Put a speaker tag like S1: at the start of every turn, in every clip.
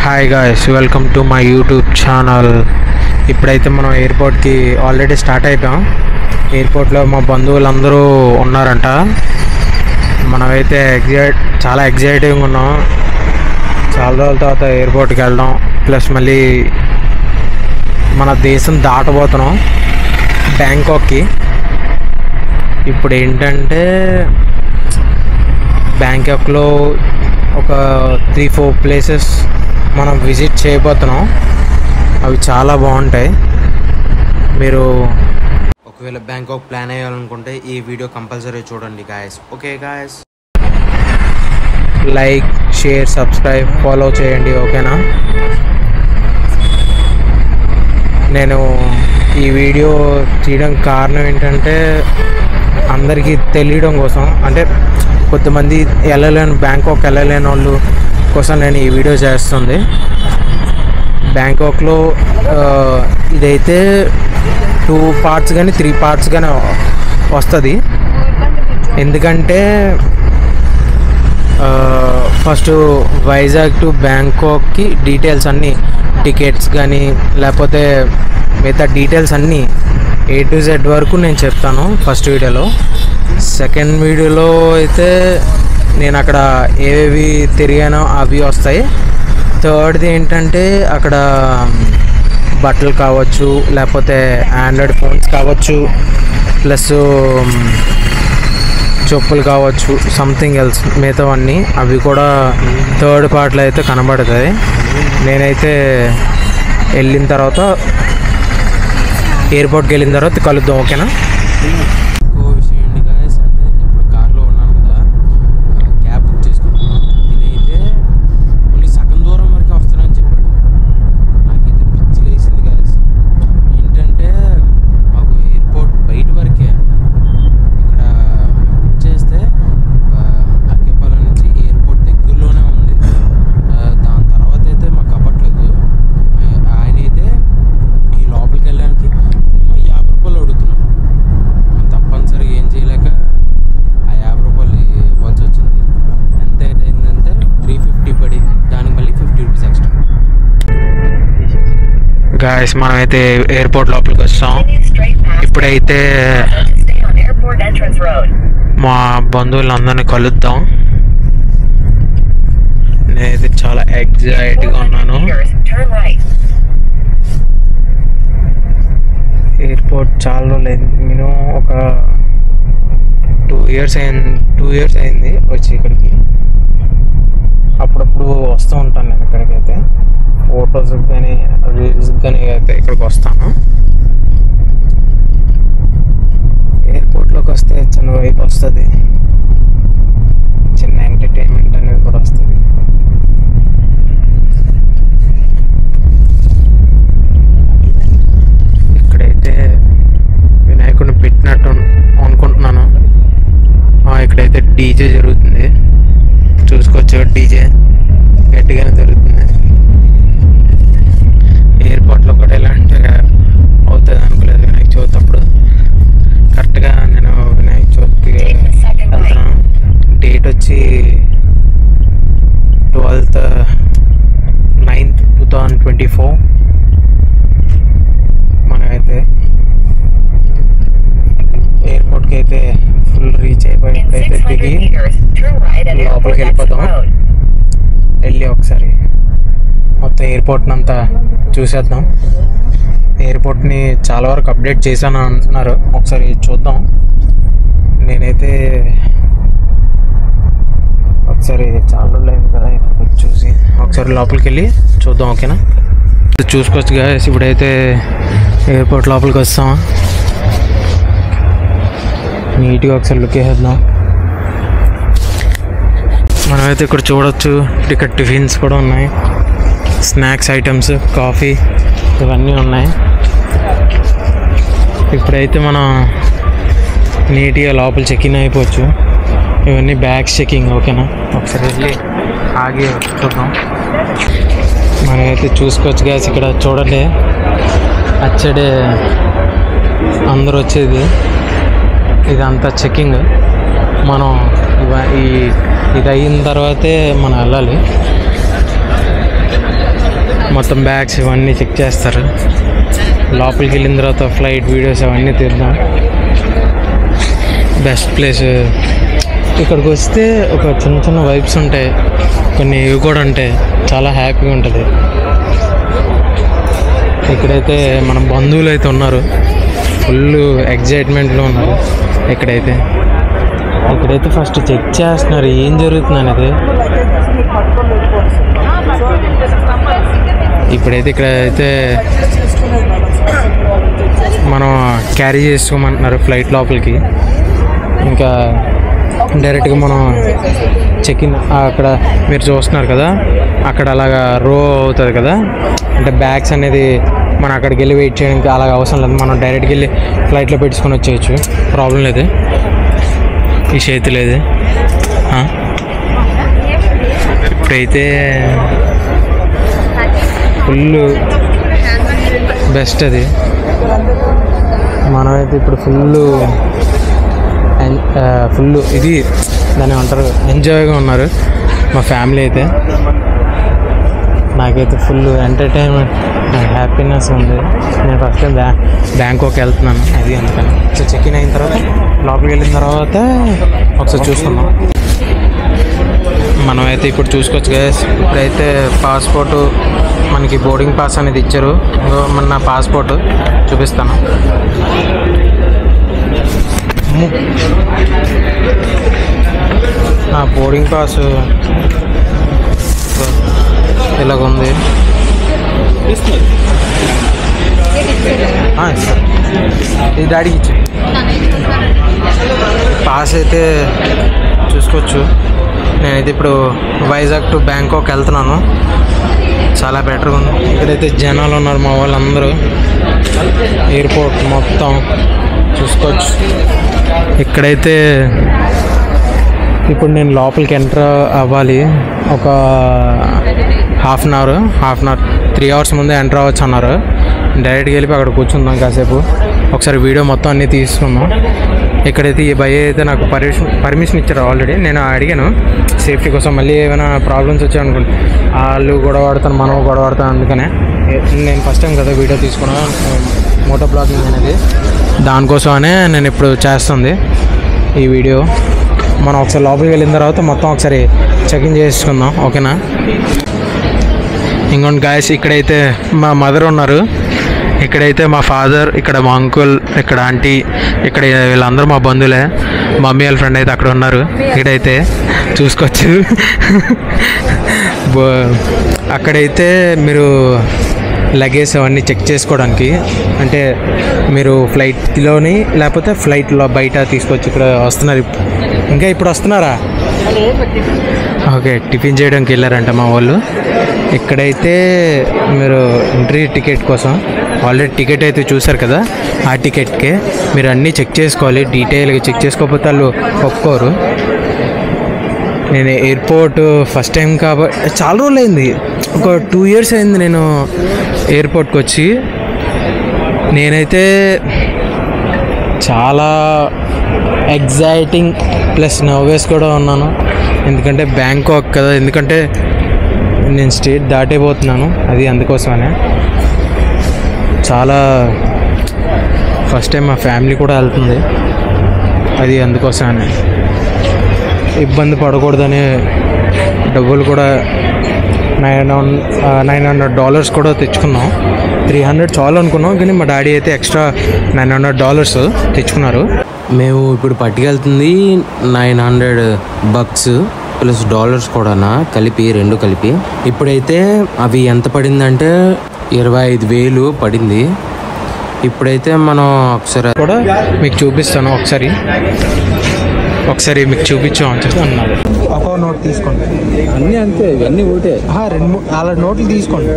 S1: Hi guys, welcome to my YouTube channel. ఇప్పుడైతే మనం ఎయిర్పోర్ట్కి ఆల్రెడీ స్టార్ట్ అయిపోయాం. ఎయిర్పోర్ట్లో మా బంధువులందరూ ఉన్నారంట. మనమైతే చాలా ఎగ్జైటింగ్గా ఉన్నాం. చాలా రోజుల తర్వాత ఎయిర్పోర్ట్కి వెళ్ళడం, ప్లస్ మళ్ళీ మన దేశం దాటబోతున్నాం బ్యాంకాక్కి. ఇప్పుడు ఏంటంటే బ్యాంకాక్లో ఒక 3-4 ప్లేసెస్ మనం విజిట్ చేయబోతున్నాం. అవి చాలా బాగుంటాయి. మీరు ఒకవేళ బ్యాంకాక్ ప్లాన్ అయ్యాలనుకుంటే ఈ వీడియో కంపల్సరీ చూడండి guys. Okay guys, like, share, subscribe, follow చేయండి. ఓకేనా? నేను ఈ వీడియో తీయడం కారణం ఏంటంటే అందరికీ తెలియడం కోసం. అంటే కొంతమంది బ్యాంకాక్ వెళ్ళలేని వాళ్ళు కోసం నేను ఈ వీడియో చేస్తుంది. బ్యాంకాక్లో ఇదైతే 2 పార్ట్స్ కానీ 3 పార్ట్స్ కానీ వస్తుంది. ఎందుకంటే ఫస్ట్ వైజాగ్ టు బ్యాంకాక్కి డీటెయిల్స్ అన్నీ, టికెట్స్ కానీ లేకపోతే మిగతా డీటెయిల్స్ అన్నీ A to Z వరకు నేను చెప్తాను ఫస్ట్ వీడియోలో. సెకండ్ వీడియోలో అయితే నేను అక్కడ ఏవేవి తిరిగానో అవి వస్తాయి. థర్డ్ది ఏంటంటే అక్కడ బట్టలు కావచ్చు, లేకపోతే ఆండ్రాయిడ్ ఫోన్స్ కావచ్చు, ప్లస్ చెప్పులు కావచ్చు, సంథింగ్ ఎల్స్ మిగతావన్నీ అవి కూడా థర్డ్ పార్ట్లో అయితే కనబడుతుంది. నేనైతే వెళ్ళిన తర్వాత ఎయిర్పోర్ట్కి వెళ్ళిన తర్వాత కలుద్దాం. ఓకేనా? ఇంకో విషయం ఏంటి గాయస్ అంటే, ఇప్పుడు కార్లో ఉన్నాను కదా, క్యాబ్ బుక్ చేసుకున్నాను. నేనైతే ఓన్లీ సగం దూరం వరకే వస్తానని చెప్పాడు. నాకైతే పిచ్చి లేసింది గాయస్. ఏంటంటే మాకు ఎయిర్పోర్ట్ బయట వరకే అంట. ఇక్కడ బుక్ చేస్తే అక్కేపాలెం నుంచి ఎయిర్పోర్ట్ దగ్గరలోనే ఉంది. దాని తర్వాత అయితే మాకు అవ్వట్లేదు. ఆయన అయితే ఈ లోపలికి వెళ్ళడానికి 50 రూపాయలు అడుగుతున్నాం. తప్పనిసరిగా ఏం చేయలేక ఆ 50 రూపాయలు ఇవ్వాల్సి వచ్చింది. ఎంత అయిందంటే 350 పడింది. దానికి మళ్ళీ 50 రూపీస్ ఎక్స్ట్రా. గాయస్, మనమైతే ఎయిర్పోర్ట్ లోపలికి వస్తాం. ఇప్పుడైతే మా బంధువులందరినీ కలుద్దాం. నేనైతే చాలా ఎగ్జైట్గా ఉన్నాను. ఎయిర్పోర్ట్ చాలా లేదు, మినిమం ఒక 2 ఇయర్స్ అయింది వచ్చి ఇక్కడికి. అప్పుడప్పుడు వస్తూ ఉంటాను నేను ఇక్కడికైతే, ఫొటోస్కి కానీ రీల్స్కి కానీ అయితే ఇక్కడికి వస్తాను. ఎయిర్పోర్ట్లోకి వస్తే చిన్న వైపు వస్తుంది, చిన్న ఎంటర్టైన్మెంట్ అనేది కూడా వస్తుంది. ఇక్కడైతే వినాయకుడిని పెట్టినట్టు అనుకుంటున్నాను. ఇక్కడైతే డీజే జరుగుతుంది, చూసుకోవచ్చు. డీజే గట్టిగానే జరుగుతుంది. ఎయిర్పోర్ట్లో కూడా ఇలాంటి అవుతుంది అనుకోలేదు వినాయక చవితి అప్పుడు. కరెక్ట్గా నేను వినాయక చవితికి వెళ్తున్నాను. డేట్ వచ్చి 12th 9th 2024. మనమైతే ఎయిర్పోర్ట్కి అయితే ఫుల్ రీచ్ అయిపోయి ఇప్పుడైతే దిగి లోపలికి వెళ్ళిపోతాం. వెళ్ళి ఒకసారి మొత్తం ఎయిర్పోర్ట్ని అంతా చూసేద్దాం. ఎయిర్పోర్ట్ని చాలా వరకు అప్డేట్ చేశాను అంటున్నారు, ఒకసారి చూద్దాం. నేనైతే ఒకసారి చాలా లేదు కదా, ఇప్పుడు చూసి ఒకసారి లోపలికి వెళ్ళి చూద్దాం. ఓకేనా? చూసుకోవచ్చు గాయస్, ఇప్పుడైతే ఎయిర్పోర్ట్ లోపలికి వస్తాం. నీట్గా ఒకసారి లుక్ వేసేద్దాం. మనమైతే ఇక్కడ చూడవచ్చు, ఇక్కడ టిఫిన్స్ కూడా ఉన్నాయి, స్నాక్స్ ఐటమ్స్, కాఫీ ఇవన్నీ ఉన్నాయి. ఇప్పుడైతే మనం నీట్గా లోపల చెక్ ఇన్ అయిపోవచ్చు. ఇవన్నీ బ్యాగ్స్ చెకింగ్. ఓకేనా? ఒకసారి వెళ్ళి ఆగి చూద్దాం. మనమైతే చూసుకోవచ్చు గ్యాస్, ఇక్కడ చూడండి అచ్చడే అందరూ వచ్చేది. ఇదంతా చెకింగ్. మనం ఇది అయిన తర్వాతే మనం వెళ్ళాలి. మొత్తం బ్యాగ్స్ ఇవన్నీ చెక్ చేస్తారు. లోపలికి వెళ్ళిన తర్వాత ఫ్లైట్ వీడియోస్ అవన్నీ తీద్దాం. Best place. ఇక్కడికి వస్తే ఒక చిన్న చిన్న వైబ్స్ ఉంటాయి, కొన్ని ఇవి కూడా ఉంటాయి, చాలా హ్యాపీగా ఉంటుంది. ఇక్కడైతే మన బంధువులు అయితే ఉన్నారు, ఫుల్ ఎగ్జైట్మెంట్లో ఉన్నారు. ఇక్కడైతే ఫస్ట్ చెక్ చేస్తున్నారు ఏం జరుగుతుంది అనేది. ఇక్కడైతే మనం క్యారీ చేసుకోమంటున్నారు ఫ్లైట్ లోపలికి. ఇంకా డైరెక్ట్గా మనం చెక్ ఇన్ అక్కడ మీరు చూస్తున్నారు కదా, అక్కడ అలాగా రో అవుతుంది కదా, అంటే బ్యాగ్స్ అనేది మనం అక్కడికి వెళ్ళి వెయిట్ చేయడానికి అలాగ అవసరం లేదు. మనం డైరెక్ట్గా వెళ్ళి ఫ్లైట్లో పెట్టుకొని వచ్చేయచ్చు, ప్రాబ్లం లేదు. ఈ చేతి లేదు. ఇప్పుడైతే ఫుల్ బెస్ట్ అది. మనమైతే ఇప్పుడు ఫుల్ ఇది దాన్ని ఏమంటారు, ఎంజాయ్గా ఉన్నారు మా ఫ్యామిలీ అయితే. నాకైతే ఫుల్ ఎంటర్టైన్మెంట్, హ్యాపీనెస్ ఉంది. నేను ఫస్ట్ టైం బ్యాంకాక్ వెళ్తున్నాను, అది అందుకని. సో చెక్ ఇన్ అయిన తర్వాత లోపలికి వెళ్ళిన తర్వాత ఒకసారి చూసుకుందాం. మనమైతే ఇప్పుడు చూసుకోవచ్చు కదా. ఇప్పుడైతే పాస్పోర్టు మనకి బోర్డింగ్ పాస్ అనేది ఇచ్చారు. మన నా పాస్పోర్ట్ చూపిస్తాను. నా బోర్డింగ్ పాస్ ఇలాగుంది. ఇది డాడీకి ఇచ్చి పాస్ అయితే చూసుకోవచ్చు. నేనైతే ఇప్పుడు వైజాగ్ టు బ్యాంకాక్ వెళ్తున్నాను. చాలా బెటర్గా ఉంది. ఇక్కడైతే జనాలు ఉన్నారు మా వాళ్ళందరూ. ఎయిర్పోర్ట్ మొత్తం చూసుకోవచ్చు. ఇక్కడైతే ఇప్పుడు నేను లోపలికి ఎంటర్ అవ్వాలి. ఒక హాఫ్ అన్ అవర్ 3 hours ముందే ఎంటర్ అవ్వచ్చు అన్నారు. డైరెక్ట్గా వెళ్ళి అక్కడ కూర్చుందాం కాసేపు, ఒకసారి వీడియో మొత్తం అన్నీ తీసుకున్నాం. ఇక్కడైతే ఈ భయ అయితే నాకు పర్మిషన్ ఇచ్చారు ఆల్రెడీ. నేను అడిగాను సేఫ్టీ కోసం, మళ్ళీ ఏమైనా ప్రాబ్లమ్స్ వచ్చాయి అనుకోండి, వాళ్ళు గొడవ పడతాను మనం గొడవ పడతాను. అందుకనే నేను ఫస్ట్ టైం కదా వీడియో తీసుకున్నాను, మోటో బ్లాగింగ్ అనేది. దానికోసమనే నేను ఇప్పుడు చేస్తుంది ఈ వీడియో. మనం ఒకసారి లోపలికి వెళ్ళిన తర్వాత మొత్తం ఒకసారి చెకింగ్ చేసుకుందాం, ఓకేనా? ఇంకోటి గాయస్, ఇక్కడైతే మా మదర్ ఉన్నారు, ఇక్కడైతే మా ఫాదర్, ఇక్కడ మా అంకుల్, ఇక్కడ ఆంటీ, ఇక్కడ వీళ్ళందరూ మా బంధువులే. మమ్మీ వాళ్ళ ఫ్రెండ్ అయితే అక్కడ ఉన్నారు. ఇక్కడైతే చూసుకోవచ్చు. అక్కడైతే మీరు లగేజ్ అవన్నీ చెక్ చేసుకోవడానికి, అంటే మీరు ఫ్లైట్లోని లేకపోతే ఫ్లైట్లో బయట తీసుకొచ్చి ఇక్కడ వస్తున్నారు. ఇంకా ఇప్పుడు వస్తున్నారా? ఓకే, టిఫిన్ చేయడానికి వెళ్ళారంట మా వాళ్ళు. ఇక్కడైతే మీరు ఎంట్రీ టికెట్ కోసం ఆల్రెడీ టికెట్ అయితే చూసారు కదా, ఆ టికెట్కే మీరు అన్నీ చెక్ చేసుకోవాలి. డీటెయిల్గా చెక్ చేసుకోకపోతే వాళ్ళు ఒప్పుకోరు. నేను ఎయిర్పోర్ట్ ఫస్ట్ టైం కాబట్టి చాలా రోజులు అయింది, ఒక 2 years అయింది నేను ఎయిర్పోర్ట్కి వచ్చి. నేనైతే చాలా ఎగ్జైటింగ్ ప్లస్ నర్వస్ కూడా ఉన్నాను, ఎందుకంటే బ్యాంకాక్ కదా, ఎందుకంటే నేను స్టేట్ దాటైపోతున్నాను, అది అందుకోసమనే. చాలా ఫస్ట్ టైం మా ఫ్యామిలీ కూడా వెళ్తుంది, అది అందుకోసమనే. ఇబ్బంది పడకూడదని డబ్బులు కూడా $900 కూడా తెచ్చుకున్నాం. 300 చాలు అనుకున్నాం, కానీ మా డాడీ అయితే ఎక్స్ట్రా $900 తెచ్చుకున్నారు. మేము ఇప్పుడు పట్టుకెళ్తుంది $900 ప్లస్ డాలర్స్ కూడా కలిపి, రెండు కలిపి. ఇప్పుడైతే అవి ఎంత పడిందంటే 25,000 పడింది. ఇప్పుడైతే మనం ఒకసారి కూడా మీకు చూపిస్తాను, ఒకసారి మీకు చూపించాం అన్నారు. ఒక నోట్ తీసుకోండి,
S2: అన్నీ అంతే, ఇవన్నీ ఒకటే.
S1: 2 అలా నోట్లు తీసుకోండి.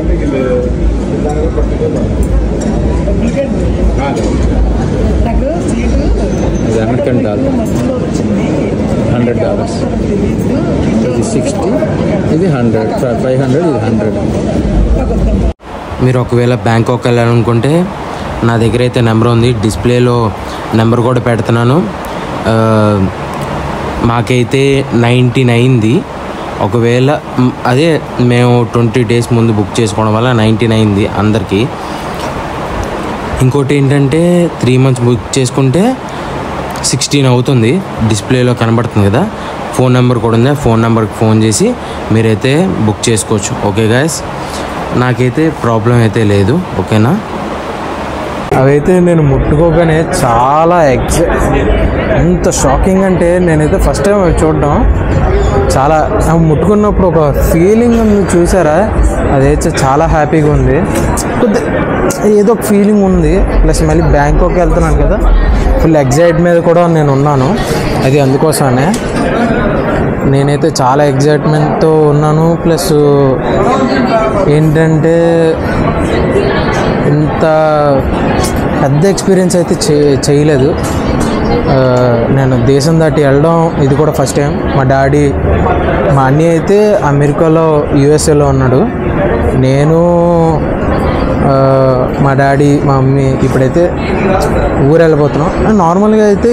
S2: ఇది $100, $100, ఇది 60, ఇది 100, 500, ఇది 100.
S1: మీరు ఒకవేళ బ్యాంకాక్ వెళ్ళాలనుకుంటే నా దగ్గర అయితే నెంబర్ ఉంది, డిస్ప్లేలో నెంబర్ కూడా పెడుతున్నాను. మాకైతే 99ది ఒకవేళ అదే మేము 20 days ముందు బుక్ చేసుకోవడం వల్ల 19 అయింది అందరికీ. ఇంకోటి ఏంటంటే 3 months బుక్ చేసుకుంటే 16 అవుతుంది, డిస్ప్లేలో కనబడుతుంది కదా. ఫోన్ నెంబర్ కూడా ఉంది, ఫోన్ నెంబర్కి ఫోన్ చేసి మీరైతే బుక్ చేసుకోవచ్చు. ఓకే గాయస్, నాకైతే ప్రాబ్లం అయితే లేదు. ఓకేనా, అవైతే నేను ముట్టుకోగానే చాలా ఎంత షాకింగ్ అంటే నేనైతే ఫస్ట్ టైం చూడడం, చాలా ముట్టుకున్నప్పుడు ఒక ఫీలింగ్ ఉంది చూసారా, అదైతే చాలా హ్యాపీగా ఉంది. ఏదో ఒక ఫీలింగ్ ఉంది. ప్లస్ మళ్ళీ బ్యాంకాక్ వెళ్తున్నాను కదా, ఫుల్ ఎగ్జైట్ మీద కూడా నేను ఉన్నాను. అది అందుకోసమే నేనైతే చాలా ఎగ్జైట్మెంట్తో ఉన్నాను. ప్లస్ ఏంటంటే ఇంత పెద్ద ఎక్స్పీరియన్స్ అయితే చేయలేదు. నేను దేశం దాటి వెళ్ళడం ఇది కూడా ఫస్ట్ టైం. మా అన్నయ్య అయితే అమెరికాలో యూఎస్ఏలో ఉన్నాడు. నేను మా డాడీ మా మమ్మీ ఇప్పుడైతే ఊరు వెళ్ళిపోతున్నాం. నార్మల్గా అయితే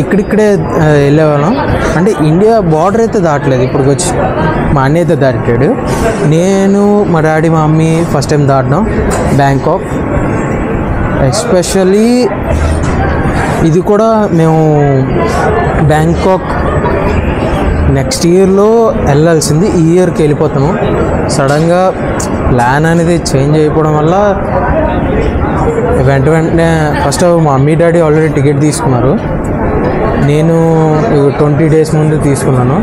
S1: ఇక్కడిక్కడే వెళ్ళేవాళ్ళం. అంటే ఇండియా బార్డర్ అయితే దాటలేదు ఇప్పటికి వచ్చి. మా అన్నయ్య అయితే దాటాడు. నేను మా డాడీ మా మమ్మీ ఫస్ట్ టైం దాటడం బ్యాంకాక్. ఎస్పెషల్లీ ఇది కూడా మేము బ్యాంకాక్ నెక్స్ట్ ఇయర్లో వెళ్ళాల్సింది, ఈ ఇయర్కి వెళ్ళిపోతాము. సడన్గా ప్లాన్ అనేది చేంజ్ అయిపోవడం వల్ల వెంటనే ఫస్ట్ మా మమ్మీ డాడీ ఆల్రెడీ టికెట్ తీసుకున్నారు. నేను 20 days ముందు తీసుకున్నాను.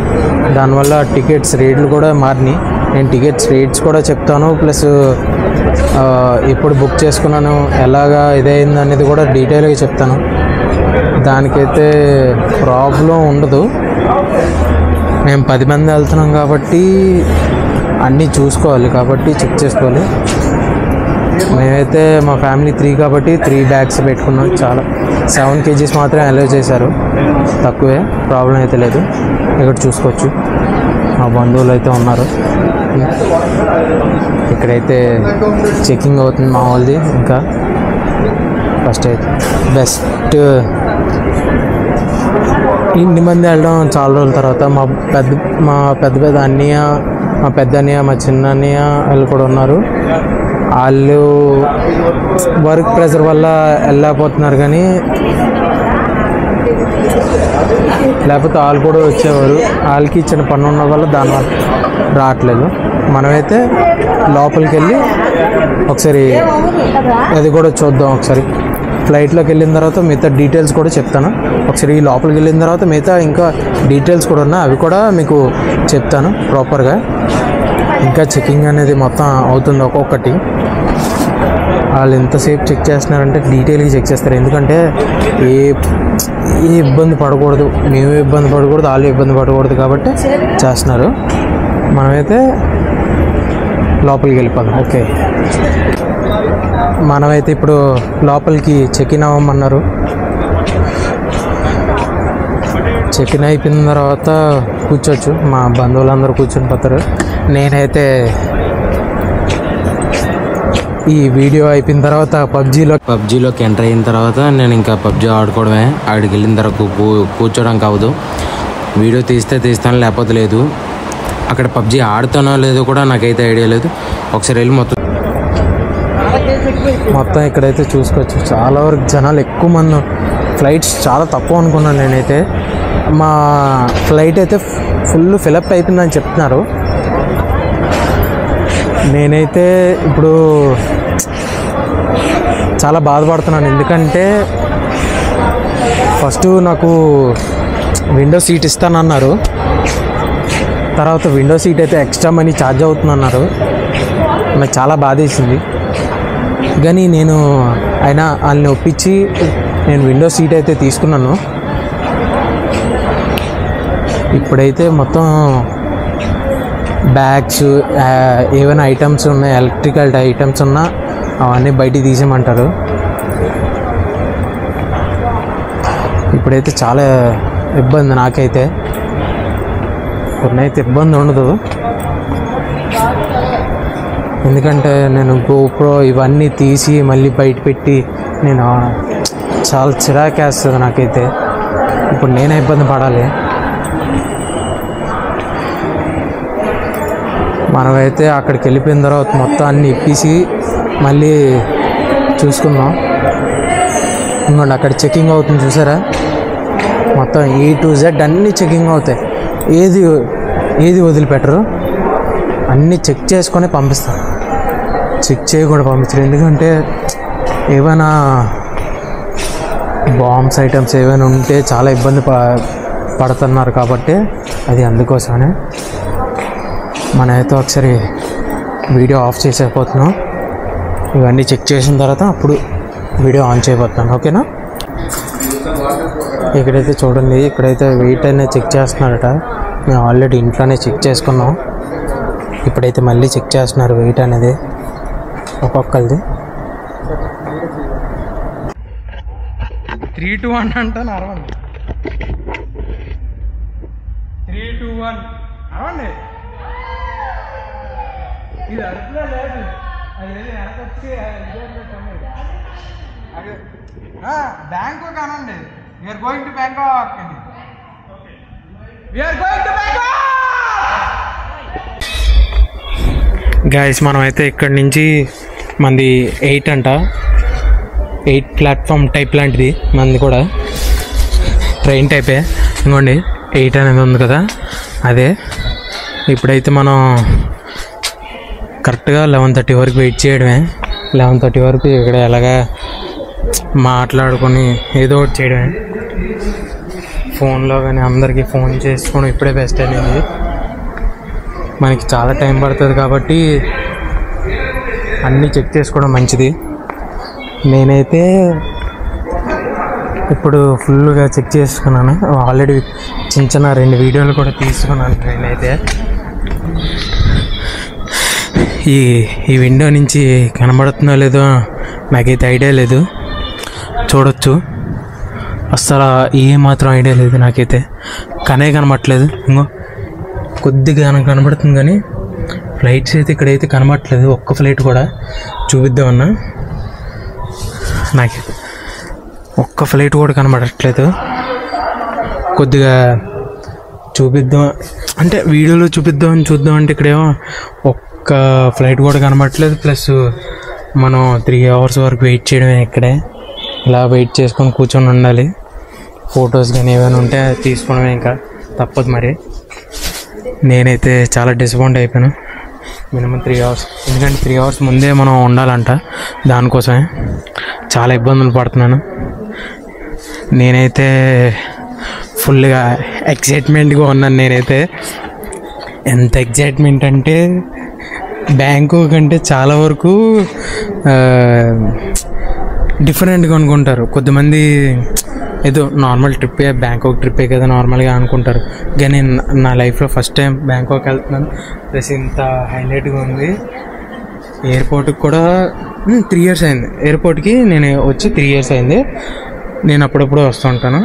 S1: దానివల్ల టికెట్స్ రేట్లు కూడా మారినాయి. నేను టికెట్స్ రేట్స్ కూడా చెప్తాను. ప్లస్ ఎప్పుడు బుక్ చేసుకున్నాను, ఎలాగా ఇదైంది అనేది కూడా డీటెయిల్గా చెప్తాను. దానికైతే ప్రాబ్లం ఉండదు. మేము 10 మంది వెళ్తున్నాం కాబట్టి అన్నీ చూసుకోవాలి, కాబట్టి చెక్ చేసుకోవాలి. మేమైతే మా ఫ్యామిలీ 3 కాబట్టి 3 bags పెట్టుకున్నాం. చాలా 7 kgs మాత్రమే అలౌ చేశారు, తక్కువే, ప్రాబ్లం అయితే లేదు. ఇక్కడ చూసుకోవచ్చు మా బంధువులు అయితే ఉన్నారు. ఇక్కడైతే చెకింగ్ అవుతుంది మా వాళ్ళది. ఇంకా ఫస్ట్ అయితే బెస్ట్ ఇన్ని మంది వెళ్ళడం చాలా రోజుల తర్వాత. మా పెద్ద అన్నయ్య, మా పెద్ద అన్నయ్య, మా చిన్న అన్నయ్య వాళ్ళు కూడా ఉన్నారు. వాళ్ళు వర్క్ ప్రెషర్ వల్ల వెళ్ళలేకపోతున్నారు, కానీ లేకపోతే వాళ్ళు కూడా వచ్చేవారు. వాళ్ళకి ఇచ్చిన పని ఉన్న వల్ల దానివల్ల రావట్లేదు. మనమైతే లోపలికి వెళ్ళి ఒకసారి అది కూడా చూద్దాం. ఒకసారి ఫ్లైట్లోకి వెళ్ళిన తర్వాత మిగతా డీటెయిల్స్ కూడా చెప్తాను. ఒకసారి లోపలికి వెళ్ళిన తర్వాత మిగతా ఇంకా డీటెయిల్స్ కూడా ఉన్నాయి, అవి కూడా మీకు చెప్తాను ప్రాపర్గా. ఇంకా చెకింగ్ అనేది మొత్తం అవుతుంది ఒక్కొక్కటి. వాళ్ళు ఎంతసేపు చెక్ చేస్తున్నారంటే డీటెయిల్గా చెక్ చేస్తారు. ఎందుకంటే ఏ ఇబ్బంది పడకూడదు, మేము ఇబ్బంది పడకూడదు, వాళ్ళు ఇబ్బంది పడకూడదు కాబట్టి చేస్తున్నారు. మనమైతే లోపలికి వెళ్ళిపోదాం. ఓకే, మనమైతే ఇప్పుడు లోపలికి చెక్-ఇన్ అవ్వమన్నారు. చెక్-ఇన్ అయిపోయిన తర్వాత కూర్చోవచ్చు. మా బంధువులందరూ కూర్చొని పోతారు. నేనైతే ఈ వీడియో అయిపోయిన తర్వాత పబ్జీలోకి ఎంటర్ అయిన తర్వాత నేను ఇంకా పబ్జీ ఆడుకోవడమే. ఆడికి వెళ్ళిన తర్వాత కూర్చోవడం కావదు. వీడియో తీస్తాను, లేకపోతే లేదు. అక్కడ పబ్జీ ఆడుతానో లేదో కూడా నాకైతే ఐడియా లేదు. ఒకసారి వెళ్ళి మొత్తం ఇక్కడైతే చూసుకోవచ్చు. చాలా వరకు జనాలు ఎక్కువ మంది. ఫ్లైట్స్ చాలా తక్కువ అనుకున్నాను నేనైతే. మా ఫ్లైట్ అయితే ఫుల్ ఫిలప్ అయిపోయిందని చెప్తున్నారు. నేనైతే ఇప్పుడు చాలా బాధపడుతున్నాను. ఎందుకంటే ఫస్ట్ నాకు విండో సీట్ ఇస్తానన్నారు. తర్వాత విండో సీట్ అయితే ఎక్స్ట్రా మనీ ఛార్జ్ అవుతుందన్నారు. నాకు చాలా బాధ వేసింది. కానీ నేను అయినా వాళ్ళని ఒప్పించి నేను విండో సీట్ అయితే తీసుకున్నాను. ఇప్పుడైతే మొత్తం బ్యాగ్స్, ఏమైనా ఐటమ్స్ ఉన్నాయి, ఎలక్ట్రికల్ ఐటమ్స్ ఉన్నా అవన్నీ బయటికి తీసేయమంటారు. ఇప్పుడైతే చాలా ఇబ్బంది నాకైతే. కొన్నైతే ఇబ్బంది ఉండదు, ఎందుకంటే నేను గోప్రో ఇవన్నీ తీసి మళ్ళీ బయట పెట్టి నేను చాలా చిరాకేస్తుంది నాకైతే. ఇప్పుడు నేనే ఇబ్బంది పడాలి. మనమైతే అక్కడికి వెళ్ళిపోయిన తర్వాత మొత్తం అన్నీ ఇప్పేసి మళ్ళీ చూసుకుందాం. ఇంకోండి అక్కడ చెకింగ్ అవుతుంది చూసారా, మొత్తం A to Z అన్నీ చెకింగ్ అవుతాయి, ఏది వదిలిపెట్టరు, అన్నీ చెక్ చేసుకొని పంపిస్తారు. చెక్ చేయకుండా పంపించరు, ఎందుకంటే ఏమైనా బాంబ్స్ ఐటమ్స్ ఏమైనా ఉంటే చాలా ఇబ్బంది పడుతున్నారు కాబట్టి అది అందుకోసమనే. మనమైతే ఒకసారి వీడియో ఆఫ్ చేసేపోతున్నాం, ఇవన్నీ చెక్ చేసిన తర్వాత అప్పుడు వీడియో ఆన్ చేయబోతున్నాను. ఓకేనా? ఇక్కడైతే చూడండి, ఇక్కడైతే వెయిట్ అనేది చెక్ చేస్తున్నారట. మేము ఆల్రెడీ ఇంట్లోనే చెక్ చేసుకున్నాం, ఇప్పుడైతే మళ్ళీ చెక్ చేస్తున్నారు వెయిట్ అనేది ఒక్కొక్కరిది. 3 to 1 అంట అరవండి, 3 to 1 అరవండి. ఇది అడుగులో లేదు, అది వెనకొచ్చి బ్యాంకాక్ అనండి. వీఆర్ గోయింగ్ టు బ్యాంకాక్ అని, we're going to Bangkok. Guys మనమైతే ఇక్కడి నుంచి మంది 8 అంట, 8 ప్లాట్ఫామ్ టైప్ లాంటిది మంది కూడా, ట్రైన్ టైపే. ఇంకోండి 8 అనేది ఉంది కదా, అదే. ఇప్పుడైతే మనం కరెక్ట్గా 11:30 వరకు వెయిట్ చేయడమే. 11:30 వరకు ఇక్కడ ఎలాగా మాట్లాడుకొని ఏదో ఒకటి చేయడమే. ఫోన్లో కానీ అందరికీ ఫోన్ చేసుకోవడం ఇప్పుడే బెస్ట్ అనేది. మనకి చాలా టైం పడుతుంది కాబట్టి అన్నీ చెక్ చేసుకోవడం మంచిది. నేనైతే ఇప్పుడు ఫుల్గా చెక్ చేసుకున్నాను, ఆల్రెడీ చిన్న 2 వీడియోలు కూడా తీసుకున్నాను. నేనైతే ఈ విండో నుంచి కనబడుతుందో లేదో నాకైతే ఐడియా లేదు, చూడొచ్చు. అసలు ఏమాత్రం ఐడియా లేదు నాకైతే, కనబడట్లేదు. ఇంకో కొద్దిగా కనబడుతుంది కానీ ఫ్లైట్స్ అయితే ఇక్కడైతే కనబడట్లేదు, ఒక్క ఫ్లైట్ కూడా. చూపిద్దామన్నా, నాకు ఒక్క ఫ్లైట్ కూడా కనబడట్లేదు. కొద్దిగా చూపిద్దాం అంటే వీడియోలో చూద్దాం అంటే ఇక్కడేమో ఒక్క ఫ్లైట్ కూడా కనబడట్లేదు. ప్లస్ మనం 3 hours వరకు వెయిట్ చేయడమే ఇక్కడే. ఇలా వెయిట్ చేసుకొని కూర్చొని ఉండాలి. ఫొటోస్ కానీ ఏమైనా ఉంటే తీసుకోవడమే, ఇంకా తప్పదు మరి. నేనైతే చాలా డిసప్పాయింట్ అయిపోయాను. మినిమం 3 hours, ఎందుకంటే 3 hours ముందే మనం ఉండాలంట, దానికోసమే చాలా ఇబ్బందులు పడుతున్నాను. నేనైతే ఫుల్గా ఎక్సైట్మెంట్గా ఉన్నాను. నేనైతే ఎంత ఎక్సైట్మెంట్ అంటే బ్యాంకాక్ అంటే చాలా వరకు డిఫరెంట్గా అనుకుంటారు కొంతమంది. ఏదో నార్మల్ ట్రిప్పే, బ్యాంకాక్ ట్రిప్పే కదా నార్మల్గా అనుకుంటారు. కానీ నా లైఫ్లో ఫస్ట్ టైం బ్యాంకాక్ వెళ్తున్నాను. ప్లస్ ఇంత హైలైట్గా ఉంది. ఎయిర్పోర్ట్కి కూడా 3 years అయింది. ఎయిర్పోర్ట్కి నేను వచ్చి 3 years అయింది. నేను అప్పుడప్పుడు వస్తూ ఉంటాను,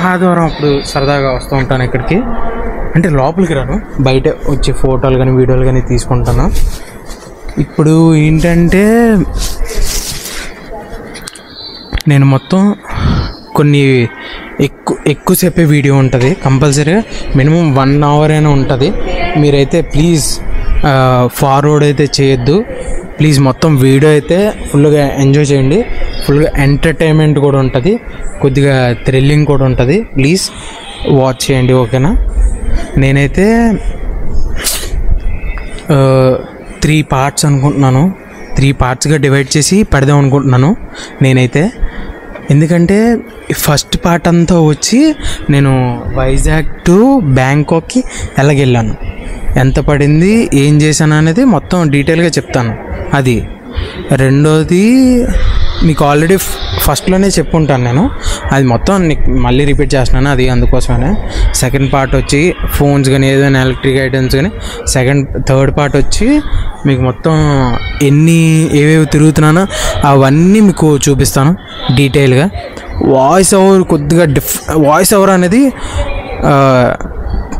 S1: ఆదివారం అప్పుడు సరదాగా వస్తూ ఉంటాను ఇక్కడికి. అంటే లోపలికి రాను, బయట వచ్చి ఫోటోలు కానీ వీడియోలు కానీ తీసుకుంటాను. ఇప్పుడు ఏంటంటే నేను మొత్తం కొన్ని ఎక్కువసేపే వీడియో ఉంటుంది, కంపల్సరీగా మినిమం 1 hour అయినా ఉంటుంది. మీరైతే ప్లీజ్ ఫార్వర్డ్ అయితే చేయొద్దు ప్లీజ్. మొత్తం వీడియో అయితే ఫుల్గా ఎంజాయ్ చేయండి, ఫుల్గా ఎంటర్టైన్మెంట్ కూడా ఉంటుంది, కొద్దిగా థ్రిల్లింగ్ కూడా ఉంటుంది. ప్లీజ్ వాచ్ చేయండి, ఓకేనా? నేనైతే 3 parts అనుకుంటున్నాను, 3 partsగా డివైడ్ చేసి పెడదాం అనుకుంటున్నాను నేనైతే. ఎందుకంటే ఫస్ట్ పార్ట్ అంతా వచ్చి నేను వైజాగ్ టు బ్యాంకాక్కి ఎలాగెళ్ళాను, ఎంత పడింది, ఏం చేశాను అనేది మొత్తం డీటెయిల్గా చెప్తాను. అది రెండోది మీకు ఆల్రెడీ ఫస్ట్లోనే చెప్పుంటాను నేను, అది మొత్తం మళ్ళీ రిపీట్ చేస్తున్నాను, అది అందుకోసమే. సెకండ్ పార్ట్ వచ్చి ఫోన్స్ కానీ ఏదైనా ఎలక్ట్రిక్ ఐటమ్స్ కానీ, థర్డ్ పార్ట్ వచ్చి మీకు మొత్తం ఏవేవి తిరుగుతున్నానో అవన్నీ మీకు చూపిస్తాను డీటెయిల్గా. వాయిస్ ఓవర్ కొద్దిగా వాయిస్ ఓవర్ అనేది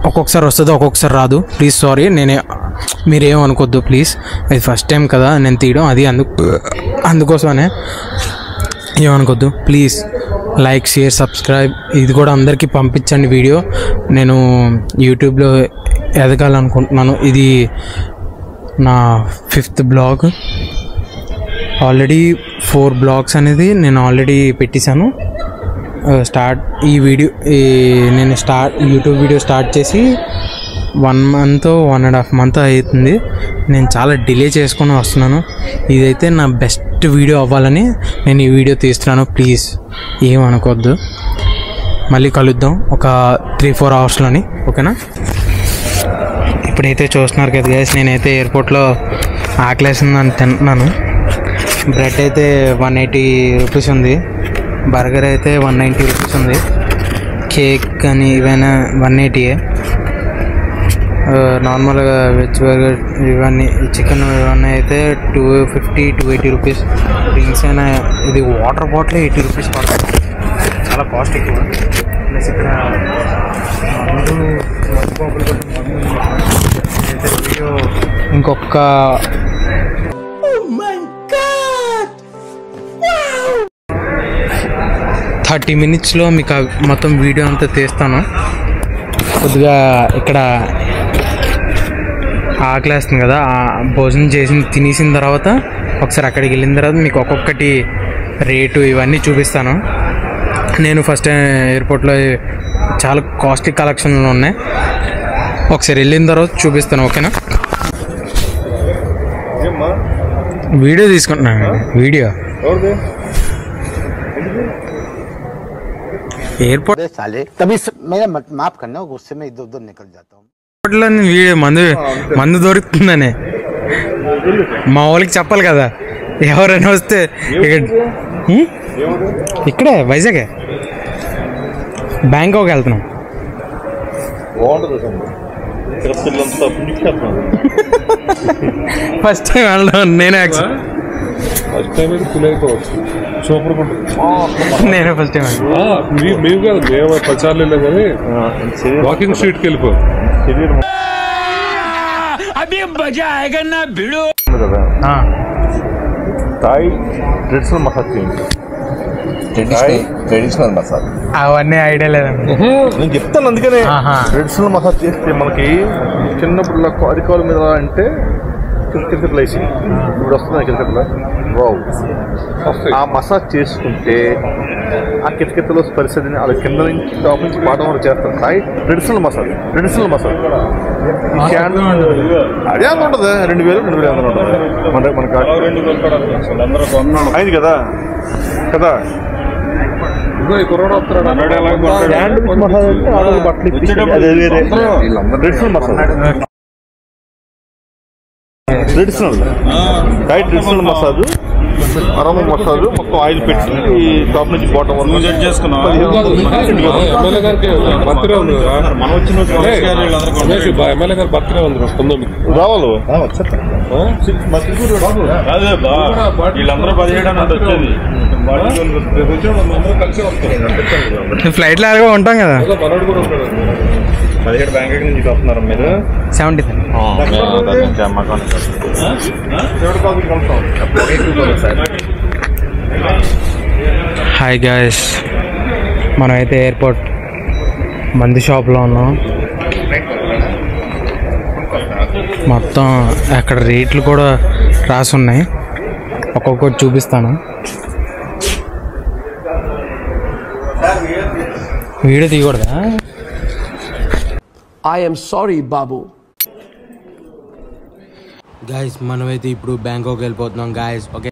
S1: ఒక్కొక్కసారి వస్తుంది, ఒక్కొక్కసారి రాదు. ప్లీజ్ సారీ, మీరేమనుకోద్దు ప్లీజ్. అది ఫస్ట్ టైం కదా నేను తీయడం, అది అందుకోసమనే ఏమనుకోద్దు ప్లీజ్. లైక్, షేర్, సబ్స్క్రైబ్ ఇది కూడా అందరికీ పంపించండి వీడియో. నేను యూట్యూబ్లో ఎదగాలనుకుంటున్నాను. ఇది నా 5th బ్లాగ్. ఆల్రెడీ 4 బ్లాగ్స్ అనేది నేను ఆల్రెడీ పెట్టేశాను. నేను యూట్యూబ్ వీడియో స్టార్ట్ చేసి 1 month 1.5 month అవుతుంది. నేను చాలా డిలే చేసుకొని వస్తున్నాను. ఇదైతే నా బెస్ట్ వీడియో అవ్వాలని నేను ఈ వీడియో తీస్తున్నాను. ప్లీజ్ ఏమనుకోవద్దు. మళ్ళీ కలుద్దాం ఒక 3-4 అవర్స్లోని, ఓకేనా? ఇప్పుడైతే చూస్తున్నారు కదా గైస్, నేనైతే ఎయిర్పోర్ట్లో ఆకలేసిందని తింటున్నాను. బ్రెడ్ అయితే 180 రూపీస్ ఉంది, బర్గర్ అయితే 190 రూపీస్ ఉంది, కేక్ కానీ ఇవైనా 180. నార్మల్గా వెజ్ బర్గర్ ఇవన్నీ చికెన్ ఇవన్నీ అయితే 250-280 రూపీస్. డ్రింక్స్ అయినా ఇది వాటర్ బాటిల్ 80 రూపీస్ పడుతుంది, చాలా కాస్ట్ ఎక్కువ. ప్లస్ ఇక్కడ వీడియో ఇంకొక 30 minutesలో మీకు మొత్తం వీడియో అంతా తీస్తాను. కొద్దిగా ఇక్కడ ఆకలేస్తుంది కదా, భోజనం తినేసిన తర్వాత ఒకసారి అక్కడికి వెళ్ళిన తర్వాత మీకు ఒక్కొక్కటి రేటు ఇవన్నీ చూపిస్తాను. నేను ఫస్ట్ ఎయిర్పోర్ట్లో చాలా కాస్ట్లీ కలెక్షన్లు ఉన్నాయి, ఒకసారి వెళ్ళిన తర్వాత చూపిస్తాను, ఓకేనా? వీడియో తీసుకుంటున్నాను. వీడియో एयरपोर्ट
S3: साले तभी मेरा माफ करना, गुस्से में इधर उधर निकल जाता हूँ.
S1: వీడియో మందు దొరుకుతుందనే మా వాళ్ళకి చెప్పాలి కదా, ఎవరైనా వస్తే ఇక్కడే వైజాగ్ బ్యాంకాక్ వెళ్తున్నాం. ఫస్ట్ టైం వెళ్ళడం నేనే నేనే ఫస్ట్ టైం
S4: మేము కాదు, మేము 10 సార్లు వెళ్ళాం కానీ వాకింగ్ స్ట్రీట్కి వెళ్ళిపో.
S5: థాయ్ ట్రెడిషనల్ మసాజ్ చేయండి. ట్రెడిషనల్ మసాజ్
S1: అవన్నీ ఐడియా లేదండి,
S5: నేను చెప్తాను. అందుకనే ట్రెడిషనల్ మసాజ్ చేస్తే మనకి చిన్నప్పుడు అరికాల మీద అంటే కిరికెట్లు వేసి ఇప్పుడు వస్తుంది కిరికెట్లో వావ్. ఆ మసాజ్ చేసుకుంటే ఆ కిరికెట్లో పరిస్థితిని అది కింద నుంచి టాప్ నుంచి పాఠం వరకు చేస్తారు. థాయ్ ట్రెడిషనల్ మసాజ్ అదే అంత ఉంటుంది. 2000-2500 ఉంటుంది మనకు అయింది కదా కదా. శాండ్విచ్ మసాజ్ అంటే బట్టలు traditional massage, traditional diet traditional massage, aroma massage మొత్తం ఆయిల్ పెట్టి టాప్ నుంచి బాటం వరకు
S4: ఎమ్మెల్యే గారికి బర్త్డే ఉంది, ఎమ్మెల్యే గారి బర్త్డే ఉంది 19
S5: రావాలి.
S4: వీళ్ళందరూ 17 వచ్చేది కలిసి వస్తారు.
S1: ఫ్లైట్లో అలాగే ఉంటాం కదా.
S4: మనోడు కూడా ఉంటాడు.
S5: 17 బ్యాంకాక్ నుంచి వస్తున్నారు మీరు.
S1: 70 హాయ్ గాయస్, మనమైతే ఎయిర్పోర్ట్ మందు షాప్లో ఉన్నాం. మొత్తం అక్కడ రేట్లు కూడా రాసి ఉన్నాయి, ఒక్కొక్కటి చూపిస్తాను. వీడియో తీయకూడదా?
S6: I am sorry, Babu.
S1: Guys, మనమైతే ఇప్పుడు బ్యాంకాక్ వెళ్ళిపోతున్నాం గాయస్. ఓకే,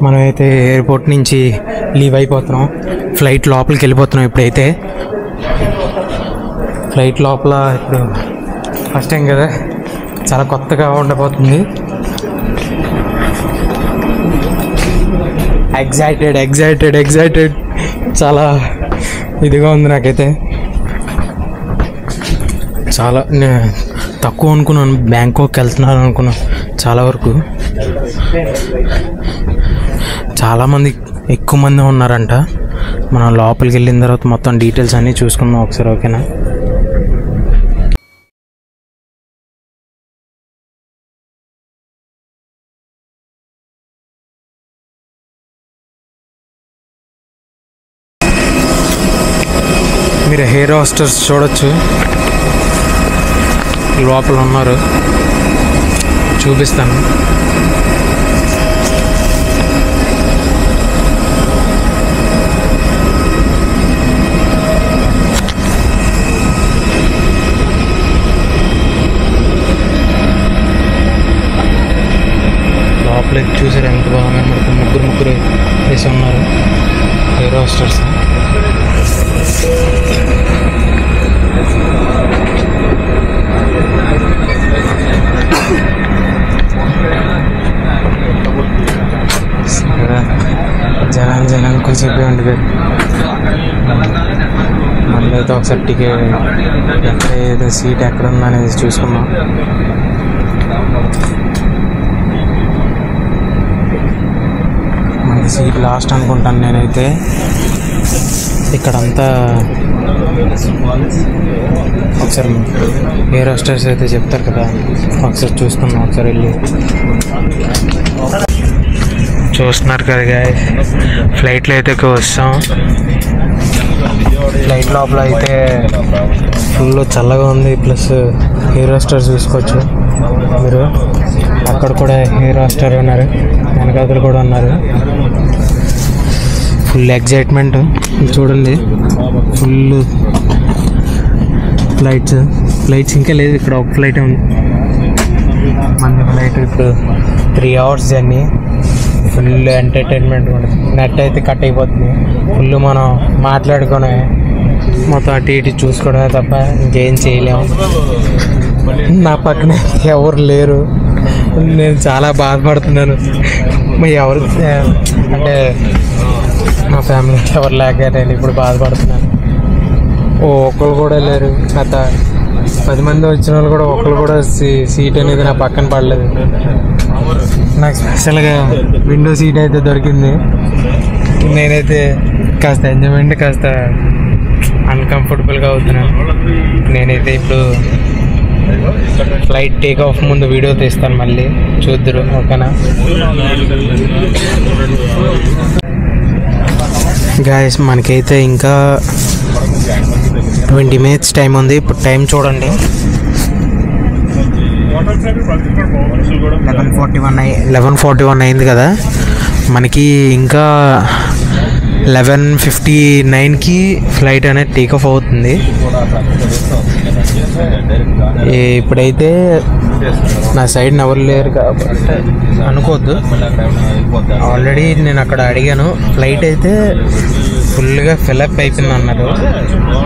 S1: మనమైతే ఎయిర్పోర్ట్ నుంచి లీవ్ అయిపోతున్నాం, ఫ్లైట్ లోపలికి వెళ్ళిపోతున్నాం. ఇప్పుడైతే ఫ్లైట్ లోపల ఇప్పుడు ఫస్ట్ టైం కదా, చాలా కొత్తగా ఉండబోతుంది. ఎగ్జైటెడ్ చాలా ఇదిగా ఉంది నాకైతే. చాలా తక్కువ అనుకున్నాను, బ్యాంకాక్ వెళ్తున్నాను అనుకున్నాను. చాలా వరకు చాలామంది ఎక్కువ మంది ఉన్నారంట. మనం లోపలికి వెళ్ళిన తర్వాత మొత్తం డీటెయిల్స్ అన్నీ చూసుకుందాం ఒకసారి, ఓకేనా? మీరు హెయిర్ హోస్టర్స్ చూడొచ్చు, లోపల ఉన్నారు. చూపిస్తాను. లోపలికి చూసారు ఎంత బాగున్నాయి. మనకు ముగ్గురు వేసి ఉన్నారు ఎయిర్ హోస్టర్స్. జనాలు కొంచెం ఉండిపోయి మళ్ళీ అయితే ఒకసారి టికెట్ ఎక్కడ ఏదో సీట్ ఎక్కడ ఉందా అనేది చూసుకున్నాం. మనకి సీట్ లాస్ట్ అనుకుంటాను నేనైతే. ఇక్కడంతా ఒకసారి ఎయిర్ హోస్టర్స్ అయితే చెప్తారు కదా, ఒకసారి చూసుకున్నాం. ఒకసారి వెళ్ళి చూస్తున్నారు కదా గాయ్స్, ఫ్లైట్లో అయితే వస్తాం. ఫ్లైట్ లోపల అయితే ఫుల్ చల్లగా ఉంది. ప్లస్ ఎయిర్ హోస్టర్స్ చూసుకోవచ్చు మీరు. అక్కడ కూడా ఎయిర్ హోస్టర్ ఉన్నారు, వెనకాతలు కూడా ఉన్నారు. ఫుల్ ఎగ్జైట్మెంట్ చూడండి. ఫుల్ ఫ్లైట్స్ ఇంకా లేదు. ఇక్కడ ఒక ఫ్లైట్ ఉంది, మన ఫ్లైట్ ఇప్పుడు 3 hours జర్నీ. ఫుల్ ఎంటర్టైన్మెంట్ ఉంటుంది. నెట్ అయితే కట్ అయిపోతుంది. ఫుల్ మనం మాట్లాడుకొని మొత్తం అటు ఇటు చూసుకోవడమే తప్ప ఇంకేం చేయలేము. నా పక్కన ఎవరు లేరు, నేను చాలా బాధపడుతున్నాను. ఎవరు అంటే మా ఫ్యామిలీ ఎవరు లేక నేను ఇప్పుడు బాధపడుతున్నాను. ఒక్కరు కూడా లేరు. గత 10 మంది వచ్చిన వాళ్ళు కూడా ఒక్కరు కూడా సీట్ అనేది నా పక్కన పడలేదు. నాకు స్పెషల్గా విండో సీట్ అయితే దొరికింది. నేనైతే కాస్త ఎంజాయ్మెంట్ కాస్త అన్కంఫర్టబుల్గా అవుతున్నాను. నేనైతే ఇప్పుడు ఫ్లైట్ టేక్ ఆఫ్ ముందు వీడియో తీస్తాను, మళ్ళీ చూద్దరు. ఓకేనా గాయస్, మనకైతే ఇంకా 20 minutes టైం ఉంది. ఇప్పుడు టైం చూడండి, 11:41 అయింది కదా. మనకి ఇంకా 11:59కి ఫ్లైట్ అనేది టేక్ ఆఫ్ అవుతుంది. ఇప్పుడైతే నా సైడ్ ఎవరు లేరు కాబట్టి అనుకోవద్దు. ఆల్రెడీ నేను అక్కడ అడిగాను, ఫ్లైట్ అయితే ఫుల్గా ఫిలప్ అయిపోయింది అన్నారు.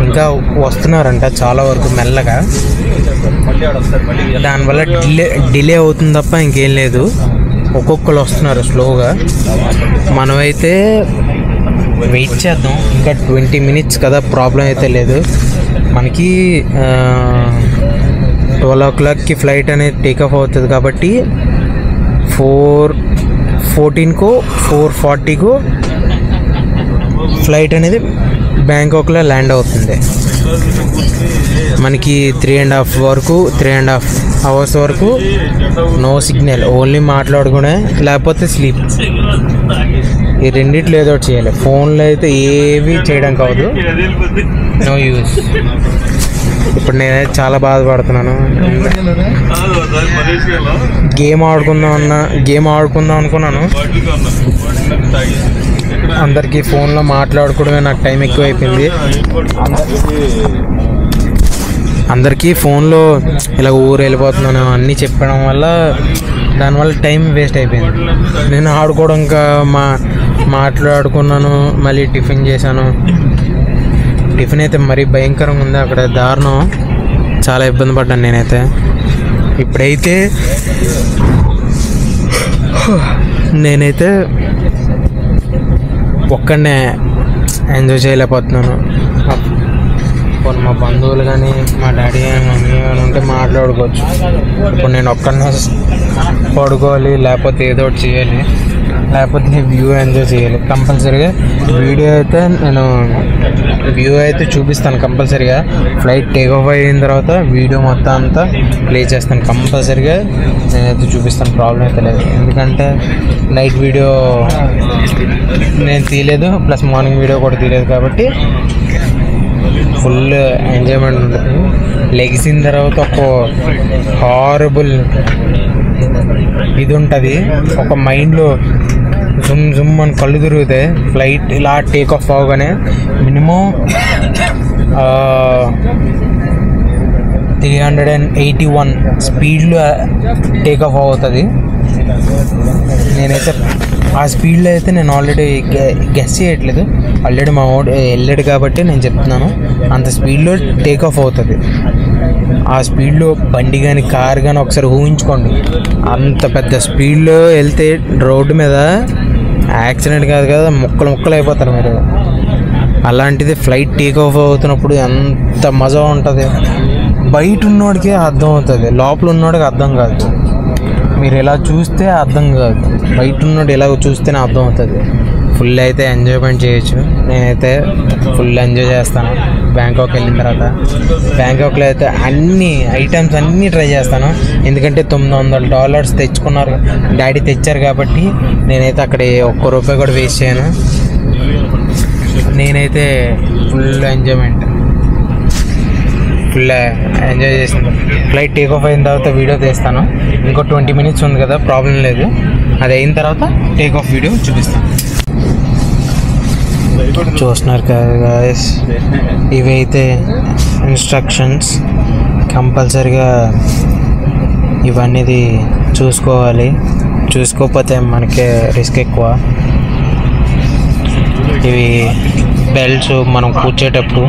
S1: ఇంకా వస్తున్నారంట చాలా వరకు మెల్లగా. దానివల్ల డిలే అవుతుంది తప్ప ఇంకేం లేదు. ఒక్కొక్కరు వస్తున్నారు స్లోగా. మనమైతే వెయిట్ చేద్దాం. ఇంకా 20 minutes కదా, ప్రాబ్లం అయితే లేదు. మనకి 12 o'clockకి ఫ్లైట్ అనేది టేకాఫ్ అవుతుంది కాబట్టి 4:14కో 4:40కో ఫ్లైట్ అనేది బ్యాంకాక్లో ల్యాండ్ అవుతుంది. మనకి 3.5 hours వరకు నో సిగ్నల్, ఓన్లీ మాట్లాడుకునే, లేకపోతే స్లీప్. ఈ రెండిట్లో ఏదో చేయాలి. ఫోన్లో అయితే ఏవి చేయడానికి అవ్వదు, నో యూస్. ఇప్పుడు నేనైతే చాలా బాధపడుతున్నాను. గేమ్ ఆడుకుందాం అనుకున్నాను. అందరికీ ఫోన్లో మాట్లాడుకోవడమే నాకు టైం ఎక్కువ అయిపోయింది. అందరికీ ఫోన్లో ఇలా ఊరు వెళ్ళిపోతున్నాను అన్నీ చెప్పడం వల్ల దానివల్ల టైం వేస్ట్ అయిపోయింది. నేను ఆడుకోవడం ఇంకా మాట్లాడుకున్నాను. మళ్ళీ టిఫిన్ చేశాను. టిఫిన్ అయితే మరీ భయంకరంగా ఉంది. అక్కడ దారుణం, చాలా ఇబ్బంది పడ్డాను నేనైతే. ఇప్పుడైతే నేనైతే ఒక్కడనే ఎంజాయ్ చేయలేకపోతున్నాను. మా బంధువులు కానీ మా డాడీ కానీ మమ్మీ కానీ ఉంటే మాట్లాడుకోవచ్చు. ఇప్పుడు నేను ఒక్కడనే పడుకోవాలి, లేకపోతే ఏదో ఒకటి చేయాలి, లేకపోతే వ్యూ ఎంజాయ్ చేయాలి. కంపల్సరీగా వ్యూ అయితే చూపిస్తాను కంపల్సరీగా. ఫ్లైట్ టేక్ ఆఫ్ అయిన తర్వాత వీడియో మొత్తం అంతా ప్లే చేస్తాను కంపల్సరీగా. నేనైతే చూపిస్తాను, ప్రాబ్లం అయితే లేదు. ఎందుకంటే నైట్ వీడియో నేను తీయలేదు, ప్లస్ మార్నింగ్ వీడియో కూడా తీయలేదు కాబట్టి ఫుల్ ఎంజాయ్మెంట్ ఉంటుంది. లెగిసిన తర్వాత ఒక హారబుల్ ఇది ఉంటుంది. ఒక మైండ్లో జుమ్ జుమ్ అని కళ్ళు తిరుగుతాయి. ఫ్లైట్ ఇలా టేక్ ఆఫ్ అవగానే మినిమం 381 స్పీడ్లో టేక్ ఆఫ్ అవుతుంది. నేనైతే ఆ స్పీడ్లో అయితే నేను ఆల్రెడీ గెస్ చేయట్లేదు. ఆల్రెడీ మా వాడు వెళ్ళాడు కాబట్టి నేను చెప్తున్నాను. అంత స్పీడ్లో టేక్ ఆఫ్ అవుతుంది. ఆ స్పీడ్లో బండి కానీ కార్ కానీ ఒకసారి ఊహించుకోండి. అంత పెద్ద స్పీడ్లో వెళ్తే రోడ్డు మీద యాక్సిడెంట్ కాదు కదా, ముక్కలు అయిపోతారు మీరు. అలాంటిది ఫ్లైట్ టేక్ ఆఫ్ అవుతున్నప్పుడు ఎంత మజా ఉంటుంది. బయట ఉన్నోడికి అర్థం అవుతుంది, లోపల ఉన్నోడికి అర్థం కాదు. మీరు ఎలా చూస్తే అర్థం కాదు, బయట ఉన్నోడు ఎలా చూస్తేనే అర్థం అవుతుంది. ఫుల్ అయితే ఎంజాయ్మెంట్ చేయొచ్చు. నేనైతే ఫుల్ ఎంజాయ్ చేస్తాను బ్యాంకాక్ వెళ్ళిన తర్వాత. బ్యాంకాక్లో అయితే అన్ని ఐటమ్స్ అన్నీ ట్రై చేస్తాను. ఎందుకంటే $900 తెచ్చుకున్నారు, డాడీ తెచ్చారు కాబట్టి నేనైతే అక్కడ ₹1 కూడా వేస్ట్ చేయను. నేనైతే ఫుల్ ఎంజాయ్ చేసింది. ఫ్లైట్ టేక్ ఆఫ్ అయిన తర్వాత వీడియో తీస్తాను. ఇంకో 20 minutes ఉంది కదా, ప్రాబ్లం లేదు. అది అయిన తర్వాత టేక్ ఆఫ్ వీడియో చూపిస్తాను. చూస్తున్నారు కదా గాయ్స్, ఇవైతే ఇన్స్ట్రక్షన్స్. కంపల్సరిగా ఇవన్నీ చూసుకోవాలి. చూసుకోకపోతే మనకే రిస్క్ ఎక్కువ. ఇవి బెల్ట్స్ మనం కూర్చేటప్పుడు,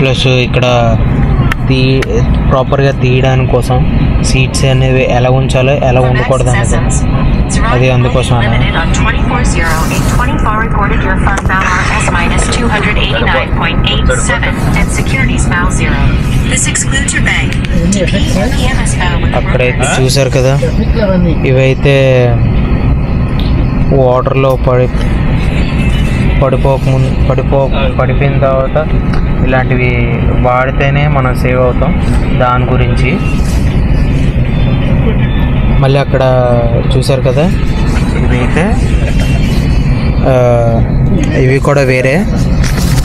S1: ప్లస్ ఇక్కడ ప్రాపర్గా తీయడానికి కోసం సీట్స్ అనేవి ఎలా ఉంచాలో ఎలా ఉండకూడదు అనేది, అది అందుకోసం అక్కడైతే చూసారు కదా. ఇవైతే వాటర్లో పడిపోయిన తర్వాత ఇలాంటివి వాడితేనే మనం సేవ్ అవుతాం. దాని గురించి మళ్ళీ అక్కడ చూసారు కదా, ఇవైతే ఇవి కూడా వేరే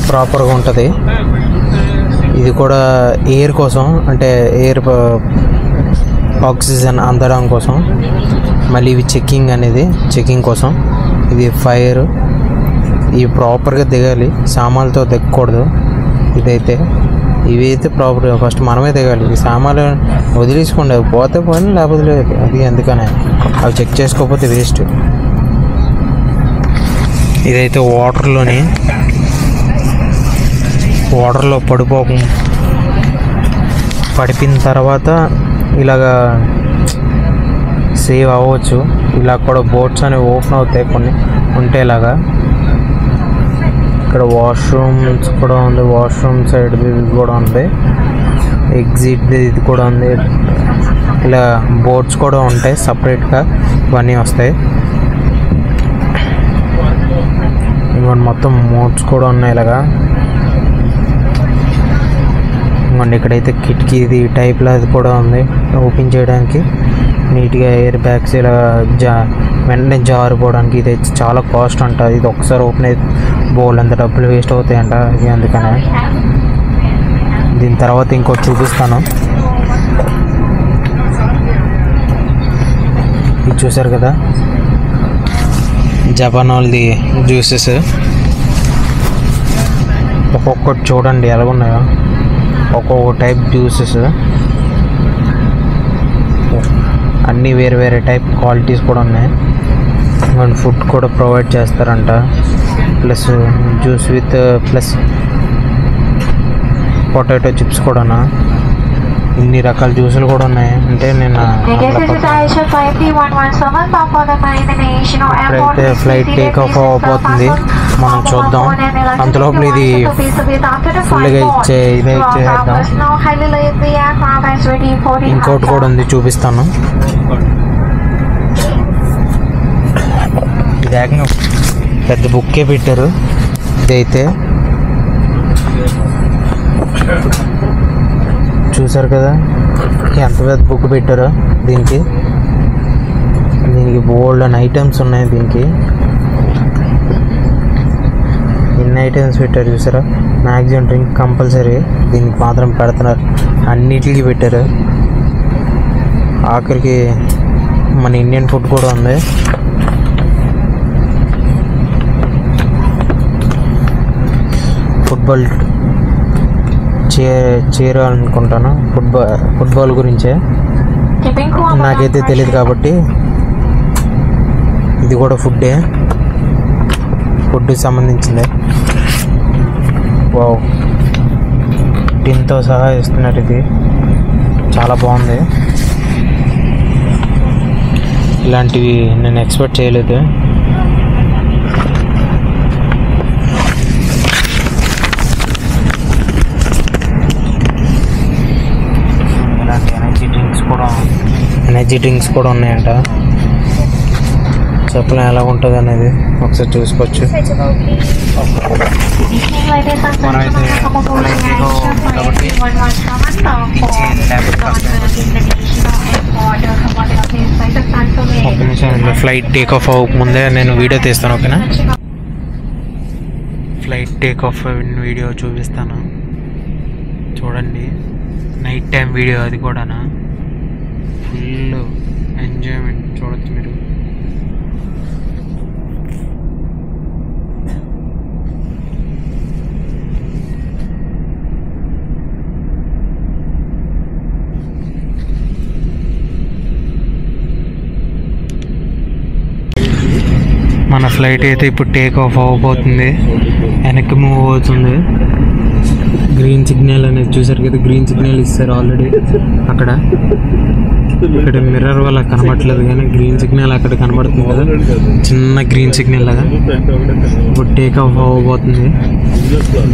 S1: ప్రాపర్గా ఉంటుంది. ఇది కూడా ఎయిర్ కోసం, అంటే ఎయిర్ ఆక్సిజన్ అందడం కోసం. మళ్ళీ ఇవి చెక్కింగ్ కోసం. ఇది ఫైర్. ఇవి ప్రాపర్గా దిగాలి, సామాన్లతో దిగకూడదు. ఇవి అయితే ప్రాపర్గా ఫస్ట్ మనమే దిగాలి. ఈ సామాన్లు వదిలేసుకోండి, అవి పోతే పోయినా లేకపోతే లేదు. అది అందుకనే అవి చెక్ చేసుకోకపోతే వేస్ట్. ఇదైతే వాటర్లో పడిపోయిన తర్వాత ఇలాగా సేవ్ అవ్వచ్చు. ఇలా కూడా బోట్స్ అనేవి ఓపెన్ అవుతాయి కొన్ని ఉంటేలాగా. ఇక్కడ వాష్రూమ్స్ కూడా ఉంది, వాష్రూమ్ సైడ్ ఇది కూడా ఉంది, ఎగ్జిట్ ఇది కూడా ఉంది. ఇలా బోట్స్ కూడా ఉంటాయి సపరేట్గా, ఇవన్నీ వస్తాయి. ఇంకొన్ని మొత్తం మోడ్స్ కూడా ఉన్నాయి ఇలాగా. ఇంకొండి ఇక్కడైతే కిటికీ ఇది టైప్లో అది కూడా ఉంది, ఓపెన్ చేయడానికి నీట్గా. ఎయిర్ బ్యాగ్స్ ఇలా వెంటనే జారిపోవడానికి. ఇది అయితే చాలా కాస్ట్ అంట. ఇది ఒకసారి ఓపెన్ అయితే బోల్డ్ అంత డబ్బులు వేస్ట్ అవుతాయంట. ఇది అందుకనే. దీని తర్వాత ఇంకోటి చూపిస్తాను. ఇది చూసారు కదా, జపాన్ వాళ్ళది జ్యూసెస్. ఒక్కొక్కటి చూడండి ఎలాగున్నాయో, ఒక్కొక్క టైప్ జ్యూసెస్. అన్నీ వేరే టైప్ క్వాలిటీస్ కూడా ఉన్నాయి. అండ్ ఫుడ్ కూడా ప్రొవైడ్ చేస్తారంట, plus juice with plus potato chips కూడా. ఇన్ని రకాల జ్యూసులు కూడా ఉన్నాయి. అంటే నేను ఇప్పుడైతే ఫ్లైట్ టేక్ ఆఫ్ అవ్వబోతుంది, మనం చూద్దాం. అంతలోపల ఇది ఫుల్గా ఇచ్చేద్దాం. ఇంకోటి కూడా ఉంది, చూపిస్తాను. ఇది ఏకంగా పెద్ద బుక్కే పెట్టారు. ఇదైతే చూసారు కదా ఎంత పెద్ద బుక్ పెట్టారో. దీనికి బోల్డ్ అని ఐటమ్స్ ఉన్నాయి. దీనికి ఎన్ని ఐటమ్స్ పెట్టారు చూసారా. మ్యాక్సిమం డ్రింక్ కంపల్సరీ దీనికి మాత్రం పెడుతున్నారు, అన్నిటికీ పెట్టారు. ఆఖరికి మన ఇండియన్ ఫుడ్ కూడా ఉంది. ఫుట్బాల్ చేరాలనుకుంటాను. ఫుట్బాల్ గురించే నాకైతే తెలియదు కాబట్టి ఇది కూడా ఫుడ్కి సంబంధించింది. వావ్, టిన్తో సహా ఇస్తున్నారు. ఇది చాలా బాగుంది. ఇలాంటివి నేను ఎక్స్పెక్ట్ చేయలేదు. ఇలాంటి ఎనర్జీ డ్రింక్స్ కూడా ఉన్నాయంట. చెప్పలేం ఎలా ఉంటుంది అనేది, ఒకసారి చూసుకోవచ్చు. ఒక నిమిషం, ఫ్లైట్ టేక్ ఆఫ్ అవ్వకముందే నేను వీడియో తీస్తాను. ఓకేనా? ఫ్లైట్ టేక్ ఆఫ్ వీడియో చూపిస్తాను, చూడండి. నైట్ టైం వీడియో, అది కూడా ఫుల్ ఎంజాయ్మెంట్ చూడొచ్చు మీరు. మన ఫ్లైట్ అయితే ఇప్పుడు టేక్ ఆఫ్ అవ్వబోతుంది. వెనక్కి మూవ్ అవుతుంది. గ్రీన్ సిగ్నల్ అనేది చూసారు కదా, గ్రీన్ సిగ్నల్ ఇస్తారు ఆల్రెడీ అక్కడ. ఇక్కడ మిర్రర్ వల్ల కనబడట్లేదు కానీ గ్రీన్ సిగ్నల్ అక్కడ కనబడుతుంది కదా, చిన్న గ్రీన్ సిగ్నల్ లాగా. ఇప్పుడు టేక్ ఆఫ్ అవ్వబోతుంది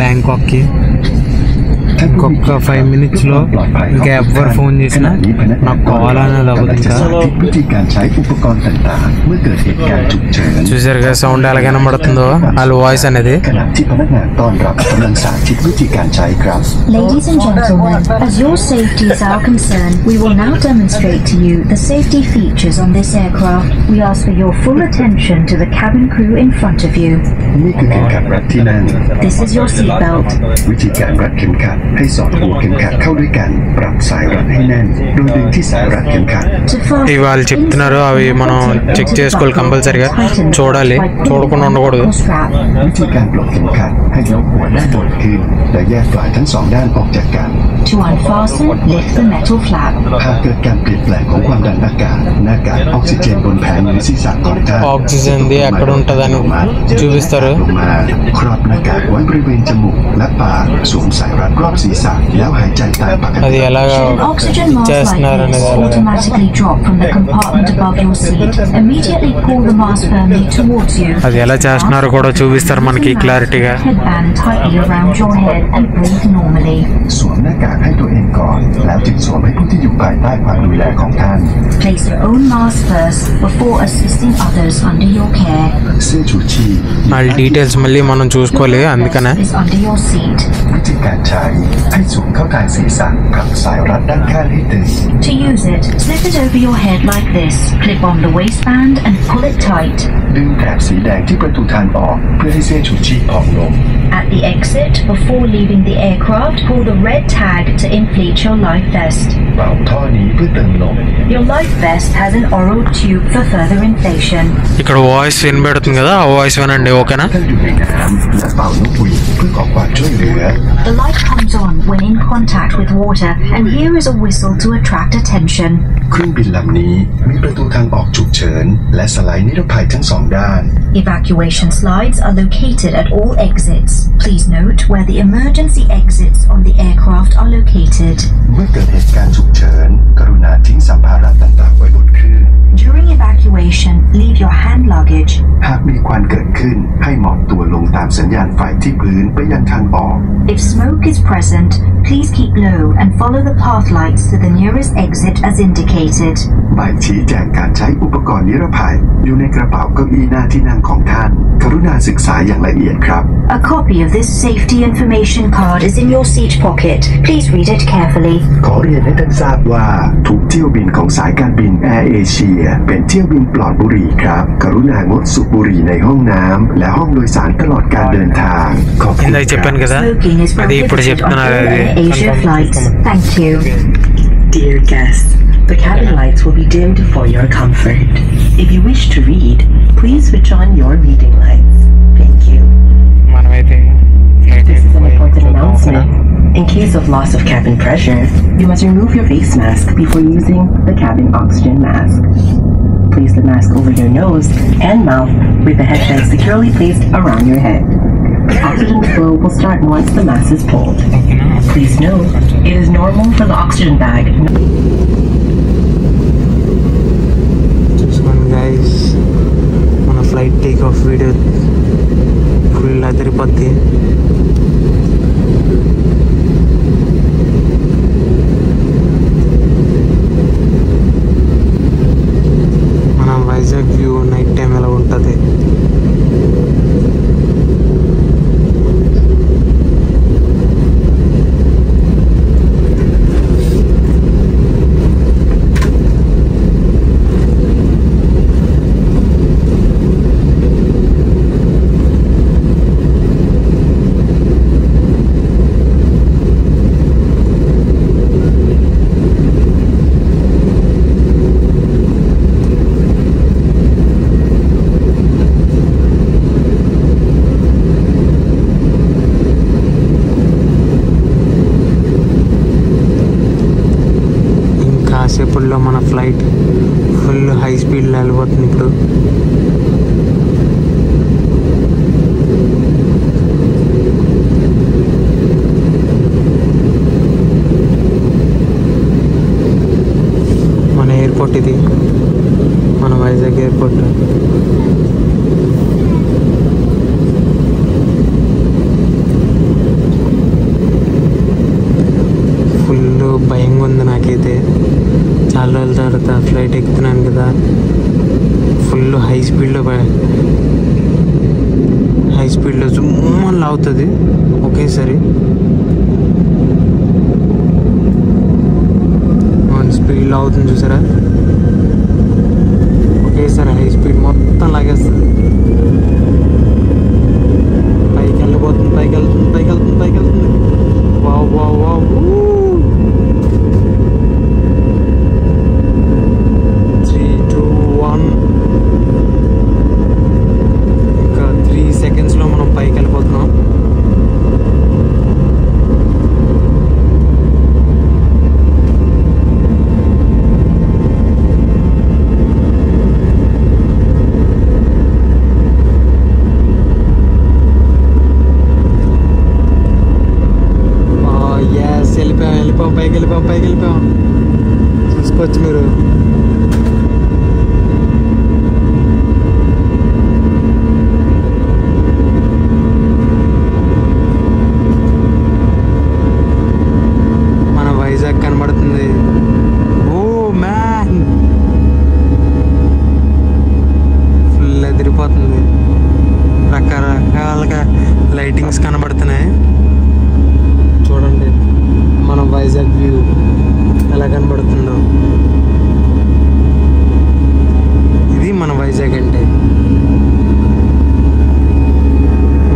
S1: బ్యాంకాక్కి. ఇంకొక 5 minutesలో ఇంకా ఎవ్వరు ఫోన్ చేసినా నాకు కాల్ అనేది అవ్వదు. ఇంకా చూసారు కదా సౌండ్ ఎలా కనబడుతుందో, వాళ్ళ వాయిస్ అనేది.
S6: Ladies and gentlemen, as your safety is our concern, we will now demonstrate to you the safety features on this aircraft. We ask for your full attention to the cabin crew in front of you. This is your seatbelt.
S7: วิธีการรัดเข็มขัดให้สอดหัวเข็มขัดเข้าด้วยกันปรับสายรัดให้แน่นโดยดึงที่สายรัดเข็มขัด
S1: ఇవి వాళ్ళు చెప్తున్నారు, అవి మనం check చేసుకోవాలి కంపల్సరీగా. చూడాలి, చూడకుండా ఉండకూడదు.
S7: วิธีการปลดเข็มขัดให้ยกหัวด้านบนขึ้นและแยกปลายทั้งสองด้านออกจากกัน
S6: To unfasten, lift the metal flap.
S7: หากเกิดการเปลี่ยนแปลงของความดันอากาศหน้ากากออกซิเจนบนแผงหรือศีรษะของท่าน
S1: ఆక్సిజన్ది ఎక్కడ ఉంటుందని చూపిస్తారు.
S7: ลงมาครอบหน้ากากไว้บริเวณจมูกและปากสวมสายรัดรอบศีรษะแล้วหายใจตามปกติ
S1: అది ఎలాగా
S6: Oxygen mask like
S1: చేస్తున్నారు
S6: this
S1: అనేది
S6: automatically drop from the compartment above your seat. Immediately pull the mask firmly towards you.
S1: అది ఎలా చేస్తున్నారో కూడా చూపిస్తారు మనకి క్లారిటీగా.
S6: Headband tightly around your head and breathe normally.
S7: สวมหน้ากากให้ตัวเองก่อนแล้วจึงสวมให้ผู้ที่อยู่ภายใต้ความดูแลของท่าน
S6: Place your own mask first before assisting others under your care.
S7: เสื้อชูชีพ
S1: వాళ్ళ details మళ్ళీ మనం చూసుకోవాలి, అందుకనే.
S6: Is under your seat.
S7: วิธีการใช้ให้สวมเข้ากลางศีรษะปรับสายรัดด้านข้างให้ตึง
S6: To use it, slip it over your head like this. Clip on the waistband and pull it tight.
S7: ดึงแถบสีแดงที่ประตูทางออกเพื่อให้เสื้อชูชีพผ่องลง
S6: At the exit, before leaving the aircraft, pull the red tag to inflate your life vest.
S7: เป่าท่อนี้เพื่อเติมลม
S6: Your life vest has an oral tube for further inflation.
S1: ఇక్కడ voice వినబడుతుంది కదా, ఆ voice వినండి. ఓకేనా?
S7: ท่านอยู่ในน้ำและเป่านกหวีดเพื่อขอความช่วยเหลือ
S6: The light comes on when in contact with water, and here is a whistle to attract attention.
S7: เครื่องบินลำนี้มีประตูทางออกฉุกเฉินและสไลด์นิรภัยทั้งสองด้าน
S6: Evacuation slides are located at all exits. Please note where the emergency exits on the aircraft are located.
S7: เมื่อเกิดเหตุการณ์ฉุกเฉินกรุณาทิ้งสัมภาระต่างๆไว้บนเครื่อง
S6: During evacuation, leave your hand luggage.
S7: หากมีควันเกิดขึ้นให้หมอบตัวลงตามสัญญาณไฟที่พื้นไปยังทางออก
S6: If smoke is present, please keep low and follow the path lights to the nearest exit as indicated.
S7: ใบชี้แจงการใช้อุปกรณ์นิรภัยอยู่ในกระเป๋าเก้าอี้หน้าที่นั่งของท่านกรุณาศึกษาอย่างละเอียดครับ
S6: A copy of this safety information card is in your seat pocket. Please read it carefully.
S7: ขอเรียนให้ท่านทราบว่าทุกเที่ยวบินของสายการบินแอร์เอเชียเป็นเที่ยวบินปลอดบุหรี่ครับกรุณางดสูบบุหรี่ในห้องน้ำและห้องโดยสารตลอดการเดินทางขอบคุณ
S1: ఇందాక చెప్పాను కదా,
S6: Smoking is
S1: అది ఇప్పుడు
S6: prohibited on
S1: చెప్తున్నారు.
S6: all
S1: అది
S6: Air Asia flights. Thank you.
S8: Dear guests, The cabin lights will be dimmed for your comfort. If you wish to read, please switch on your reading lights. Thank you. This is an important announcement. In case of loss of cabin pressure, you must remove your face mask before using the cabin oxygen mask. Place the mask over your nose and mouth with the headband securely placed around your head. Oxygen flow will start once the mask is pulled. Please note, it is normal for the oxygen bag.
S1: చూసుకోండి guys, మన flight take off video full అదిరిపోద్ది. మన Vizag view night time ఎలా ఉంటుంది. కాసేపట్లో మన flight full high స్పీడ్లో వెళ్ళిపోతుంది. ఇప్పుడు మన ఎయిర్పోర్ట్ ఇది, మన వైజాగ్ ఎయిర్పోర్ట్. ఫుల్ భయంగా ఉంది నాకైతే. చాలా రోజుల తర్వాత ఫ్లైట్ ఎక్కుతున్నాను కదా, ఫుల్ హై స్పీడ్లో జుమ్మని లాగుతుంది ఒకేసారి. స్పీడ్లో అవుతుంది చూసారా, ఒకేసారి హై స్పీడ్ మొత్తం లాగేస్తుంది. పైకి వెళ్ళిపోతుంది, పైకి వెళ్తుంది, పైకి వెళ్తుంది, పైకి వెళ్తుంది. Wow wow wow. 3, 2, 1. ఇంకా 3 సెకండ్స్లో మనం పైకి వెళ్ళిపోతున్నాం. వెళ్ళిపోయాం, పైకి వెళ్ళిపోయాం. చూసుకోవచ్చు మీరు. మన వైజాగ్ కనబడుతుంది. Oh man, full ఎదిరిపోతుంది. రకరకాలుగా లైటింగ్స్ కనబడుతున్నాయి. చూడండి మన వైజాగ్ వ్యూ ఎలా కనబడుతుందో. ఇది మన వైజాగ్ అంటే,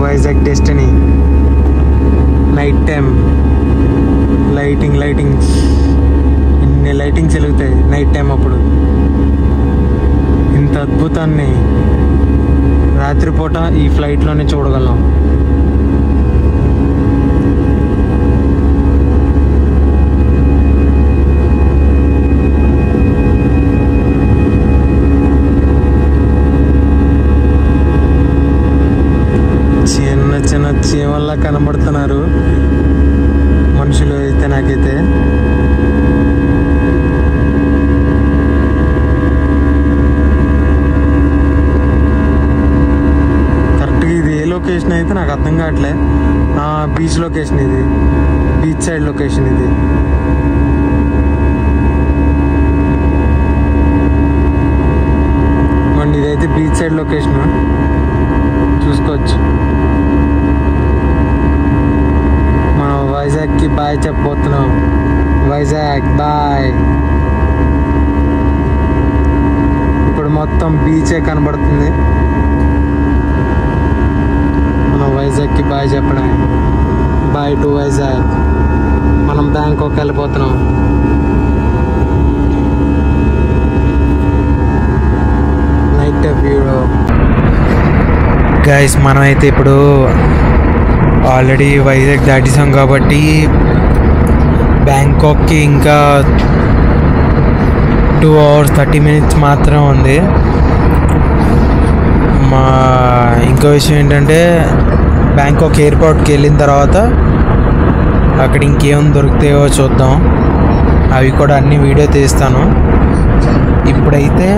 S1: Vizag destiny. Night time lightings ఇన్ని లైటింగ్స్ వెలుగుతాయి నైట్ టైం. అప్పుడు ఇంత అద్భుతాన్ని రాత్రిపూట ఈ ఫ్లైట్లోనే చూడగలం. చిన్న చీమల్లా కనబడుతున్నారు మనుషులు అయితే. నాకైతే కరెక్ట్గా ఇది ఏ లొకేషన్ అయితే నాకు అర్థం కావట్లే. బీచ్ లొకేషన్ ఇది, బీచ్ సైడ్ లొకేషన్ ఇది. అండ్ ఇదైతే బీచ్ సైడ్ లొకేషన్ చూసుకోవచ్చు. మనం వైజాగ్కి బాయ్ చెప్పబోతున్నాం. వైజాగ్ బాయ్. ఇప్పుడు మొత్తం బీచే కనబడుతుంది. మనం వైజాగ్కి బాయ్ చెప్పడం. Bye to Vizag. మనం బ్యాంకాక్ వెళ్ళిపోతున్నాం. గైస్ మనమైతే ఇప్పుడు ఆల్రెడీ వైజాగ్ దాటేసాం కాబట్టి బ్యాంకాక్కి ఇంకా 2 hours 30 minutes మాత్రం ఉంది. ఇంకో విషయం ఏంటంటే బ్యాంకాక్ ఎయిర్పోర్ట్కి వెళ్ళిన తర్వాత అక్కడ ఇంకేం దొరుకుతాయో చూద్దాం. అవి కూడా అన్ని వీడియో తీస్తాను. ఇప్పుడైతే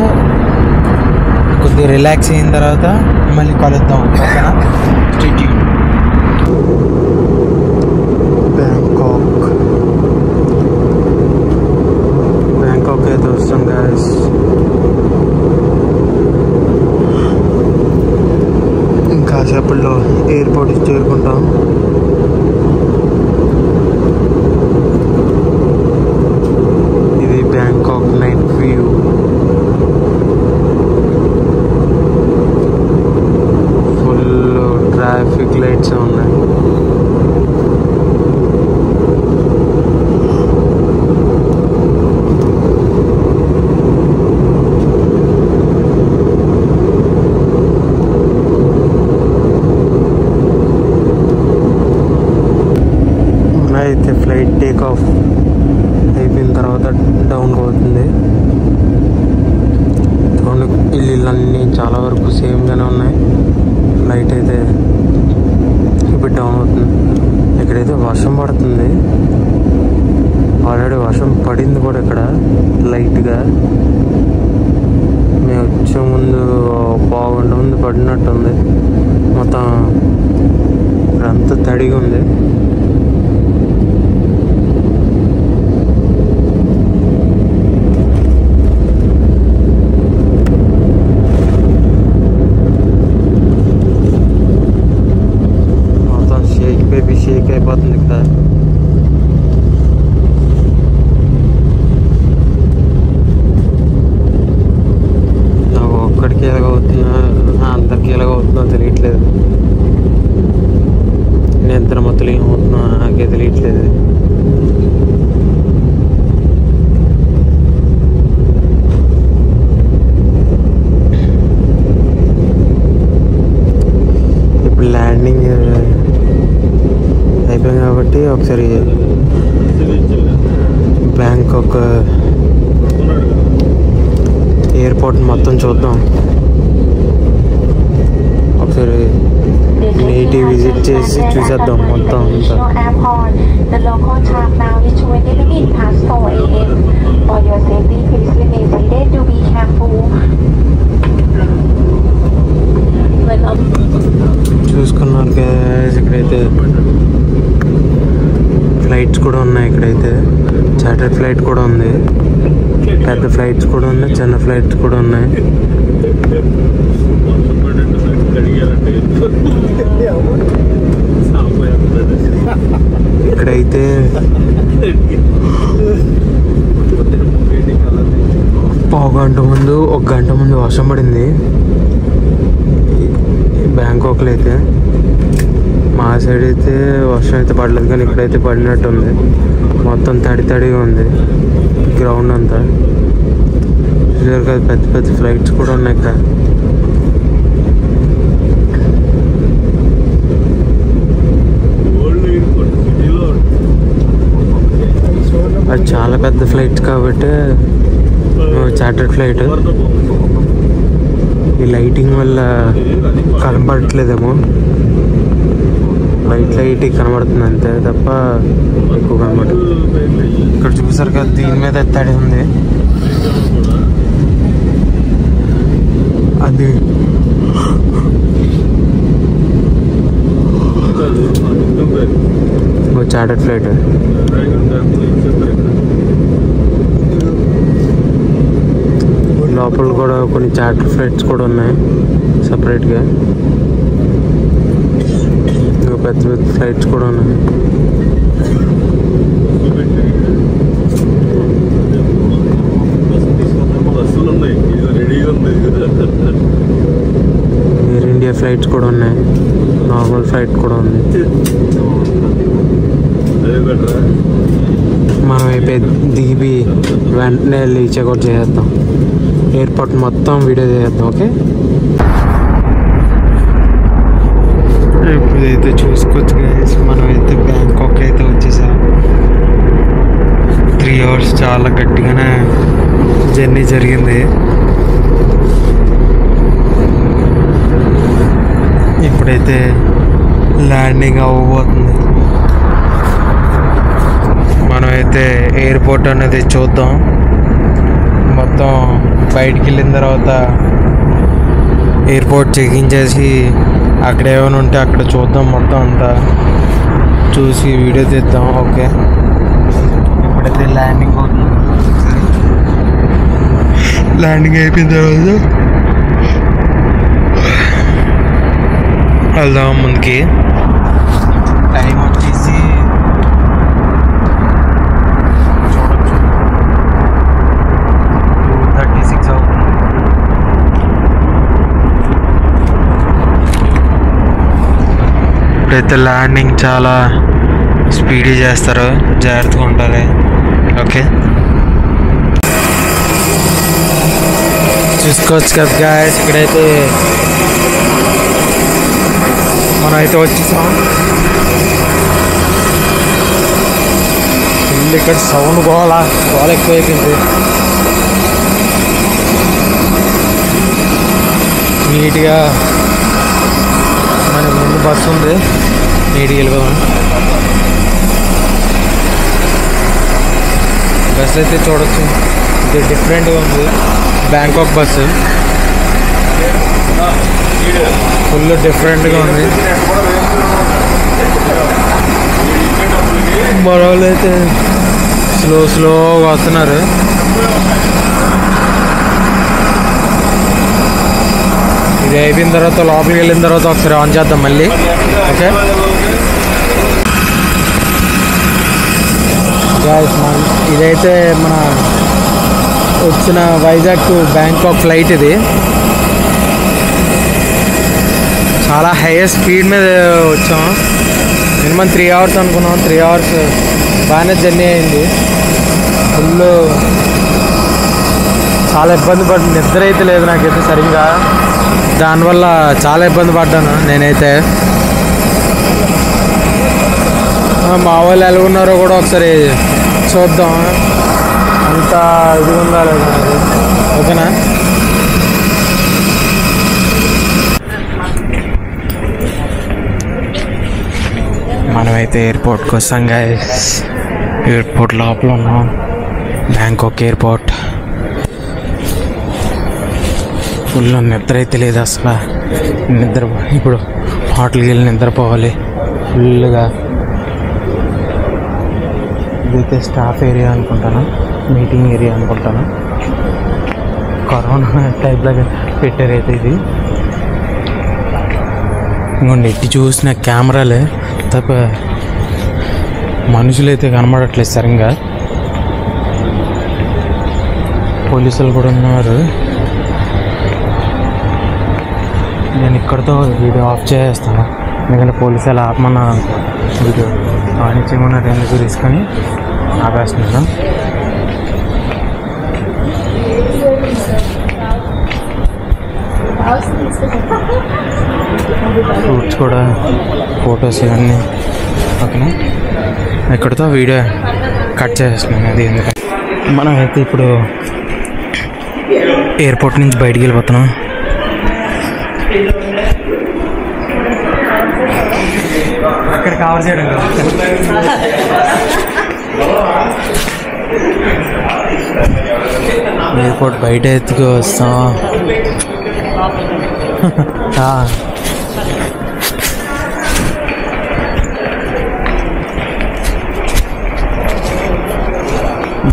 S1: కొద్దిగా రిలాక్స్ అయిన తర్వాత మళ్ళీ కలుద్దాం. ఓకేనా? బ్యాంకాక్ అయితే వస్తాం గాయస్. ఇంకాసేపట్లో ఎయిర్పోర్ట్కి చేరుకుంటాం. ఇది Bangkok night view. Full traffic lights ఉన్నాయి. అయితే ఫ్లైట్ టేక్ ఆఫ్ అయిపోయిన తర్వాత డౌన్ అవుతుంది. ఇల్లులన్నీ చాలా వరకు సేమ్గానే ఉన్నాయి. ఫ్లైట్ అయితే ఇప్పుడు డౌన్ అవుతుంది. ఇక్కడైతే వర్షం పడుతుంది. ఆల్రెడీ వర్షం పడింది కూడా ఇక్కడ లైట్గా. మేము వచ్చే ముందు పావుగంట ముందు పడినట్టుంది. మొత్తం ఇక్కడంతా తడిగా ఉంది. షేక్ అయిపోతుంది ఇక్కడ. నాకు ఒక్కడికి ఎలాగవుతుందో అందరికి ఎలాగవుతుందో తెలియట్లేదు. నేను ఇద్దరు మొత్తం ఏమవుతుందో నాకే తెలియట్లేదు. ఇప్పుడు ల్యాండింగ్ అయిపోయింది కాబట్టి ఒకసారి బ్యాంకాక్ ఎయిర్పోర్ట్ మొత్తం చూద్దాం. ఒకసారి నీటి విజిట్ చేసి చూసేద్దాం మొత్తం అంతా. చూసుకున్నారు గైస్, ఇక్కడైతే ఫ్లైట్స్ కూడా ఉన్నాయి. ఇక్కడైతే చార్టర్ ఫ్లైట్ కూడా ఉంది, పెద్ద ఫ్లైట్స్ కూడా ఉన్నాయి, చిన్న ఫ్లైట్స్ కూడా ఉన్నాయి. ఇక్కడైతే ఒక గంట ముందు వర్షం పడింది బ్యాంకాక్లో అయితే. మా సైడ్ అయితే వర్షం అయితే పడలేదు, కానీ ఇక్కడైతే పడినట్టు ఉంది. మొత్తం తడిగా ఉంది గ్రౌండ్ అంతా. పెద్ద పెద్ద ఫ్లైట్స్ కూడా ఉన్నాయి ఇక్కడ. అది చాలా పెద్ద ఫ్లైట్స్ కాబట్టి చార్టర్ ఫ్లైట్. ఈ లైటింగ్ వల్ల కనపడట్లేదేమో, లైట్ కనబడుతుంది అంతే తప్ప ఎక్కువ కనబడదు. ఇక్కడ చూసారు కదా, దీని మీద తడి ఉంది. అది చార్టర్ ఫ్లైట్. లోపల కూడా కొన్ని చార్టర్ ఫ్లైట్స్ కూడా ఉన్నాయి సపరేట్గా. ఇంకా పెద్ద పెద్ద ఫ్లైట్స్ కూడా ఉన్నాయి. ఎయిర్ ఇండియా ఫ్లైట్స్ కూడా ఉన్నాయి, నార్మల్ ఫ్లైట్ కూడా ఉంది. మనం అయిపోయి దిగి వెంటనే వెళ్ళి చెక్అవుట్ చేసేద్దాం. ఎయిర్పోర్ట్ మొత్తం వీడియో చేద్దాం. ఓకే, ఇదైతే చూసుకోవచ్చు గైస్. మనం అయితే బ్యాంకాక్ అయితే వచ్చేసాం. 3 hours చాలా గట్టిగానే జర్నీ జరిగింది. ఇప్పుడైతే ల్యాండింగ్ అవ్వబోతుంది. మనమైతే ఎయిర్పోర్ట్ అనేది చూద్దాం. మొత్తం బయటికి వెళ్ళిన తర్వాత ఎయిర్పోర్ట్ చెకింగ్ చేసి అక్కడ ఏమైనా ఉంటే అక్కడ చూద్దాం. మొత్తం అంతా చూసి వీడియో తీద్దాం. ఓకే, ఇప్పుడైతే ల్యాండింగ్ అవుతుంది. ల్యాండింగ్ అయిపోయిన తర్వాత వెళ్దాం ముందుకి. టైం వచ్చేసి చూడొచ్చు 2:36 అవుతుంది. ఇప్పుడైతే ల్యాండింగ్ చాలా స్పీడీ చేస్తారు, జాగ్రత్తగా ఉంటారు. ఓకే, చూసుకోవచ్చు కదా గాయస్. ఇక్కడైతే మనం అయితే వచ్చేసాం. ఇక్కడ సౌండ్ గోళ ఎక్కువైపోయింది. నీట్గా మన ముందు బస్సు ఉంది, నీట్గా వెళ్ళిపోదాం. బస్ అయితే చూడొచ్చు, ఇది డిఫరెంట్గా ఉంది. బ్యాంకాక్ బస్సు ఫుల్ డిఫరెంట్గా ఉంది. మన వాళ్ళు అయితే స్లోగా వస్తున్నారు. ఇది అయిపోయిన తర్వాత లోపలికి వెళ్ళిన తర్వాత ఒకసారి ఆన్ చేద్దాం మళ్ళీ. ఓకే ఇదైతే మన వచ్చిన వైజాగ్ టు బ్యాంకాక్ ఫ్లైట్. ఇది చాలా హైయెస్ట్ స్పీడ్ మీద వచ్చాం. మినిమం 3 hours అనుకున్నాం. 3 hours బాగానే జర్నీ అయింది. ఫుల్ చాలా ఇబ్బంది పడి నిద్ర అయితే లేదు నాకైతే సరిగ్గా. దానివల్ల చాలా ఇబ్బంది పడ్డాను నేనైతే. మా వాళ్ళు ఎలా ఉన్నారో కూడా ఒకసారి చూద్దాం. అంత ఇది ఉందా లేదా అది. ఓకేనా, మనమైతే ఎయిర్పోర్ట్కి వస్తాం గైస్. ఎయిర్పోర్ట్ లోపల ఉన్నాం, బ్యాంకాక్ ఎయిర్పోర్ట్. ఫుల్ నిద్ర అయితే లేదు అసలు. ఇప్పుడు హోటల్కి వెళ్ళి నిద్రపోవాలి ఫుల్గా. ఇదైతే స్టాఫ్ ఏరియా అనుకుంటాను, మీటింగ్ ఏరియా అనుకుంటాను. కరోనా టైప్లాగా పెట్టారైతే ఇది. ఇంకోండి ఎట్టి చూసిన కెమెరాలే తప్ప మనుషులు అయితే కనబడట్లేదు సరిగ్గా. పోలీసులు కూడా ఉన్నారు. నేను ఇక్కడితో వీడియో ఆఫ్ చేస్తాను, ఎందుకంటే పోలీసులు ఆపమన్న వీడియో ఆన్ చేయమన్నారు. ఎందుకు తీసుకొని ఆపేస్తున్నాను. ఫ్రూట్స్ కూడా, ఫొటోస్ ఇవన్నీ. ఓకేనా, ఇక్కడితో వీడియో కట్ చేస్తున్నాను. అది ఎందుకంటే మనం అయితే ఇప్పుడు ఎయిర్పోర్ట్ నుంచి బయటికి వెళ్ళిపోతున్నాం. అక్కడ కవర్ చేయడం కదా. ఎయిర్పోర్ట్ బయట ఎత్తుకు వస్తాం.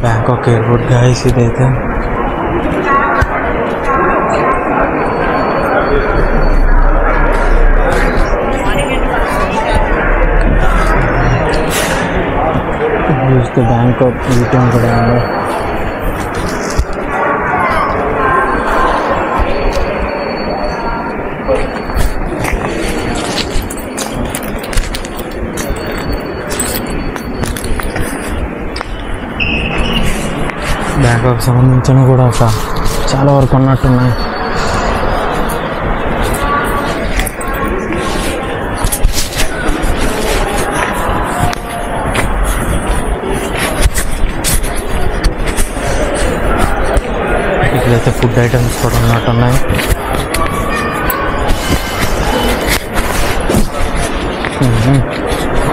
S1: బ్యాంకాక్ ఎయిర్పోర్ట్ గాయస్ ఇదైతే. చూస్తే బ్యాంకాక్ యూటర్న్ కూడా ఉంది. బ్యాంకాక్ సంబంధించిన కూడా చాలా వరకు ఉన్నట్టున్నాయి. ఇక్కడైతే ఫుడ్ ఐటమ్స్ కూడా ఉన్నట్టున్నాయి.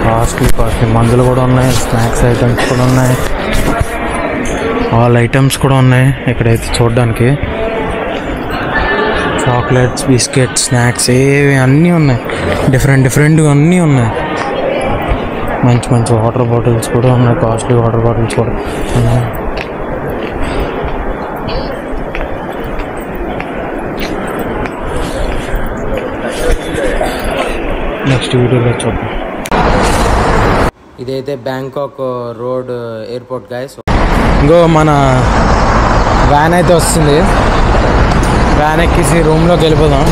S1: కాస్ట్లీ మందులు కూడా ఉన్నాయి, స్నాక్స్ ఐటమ్స్ కూడా ఉన్నాయి, ఆల్ ఐటమ్స్ కూడా ఉన్నాయి ఇక్కడైతే చూడడానికి. చాక్లెట్స్, బిస్కెట్స్, స్నాక్స్ ఏవి అన్నీ ఉన్నాయి, డిఫరెంట్గా అన్నీ ఉన్నాయి. మంచి వాటర్ బాటిల్స్ కూడా ఉన్నాయి, కాస్ట్లీ వాటర్ బాటిల్స్ కూడా ఉన్నాయి. నెక్స్ట్ వీడియోలో చూద్దాం. ఇదైతే బ్యాంకాక్ రోడ్ ఎయిర్పోర్ట్ గైస్. ఇంకో మన వ్యాన్ అయితే వస్తుంది, వ్యాన్ ఎక్కేసి రూమ్లోకి వెళ్ళిపోదాం.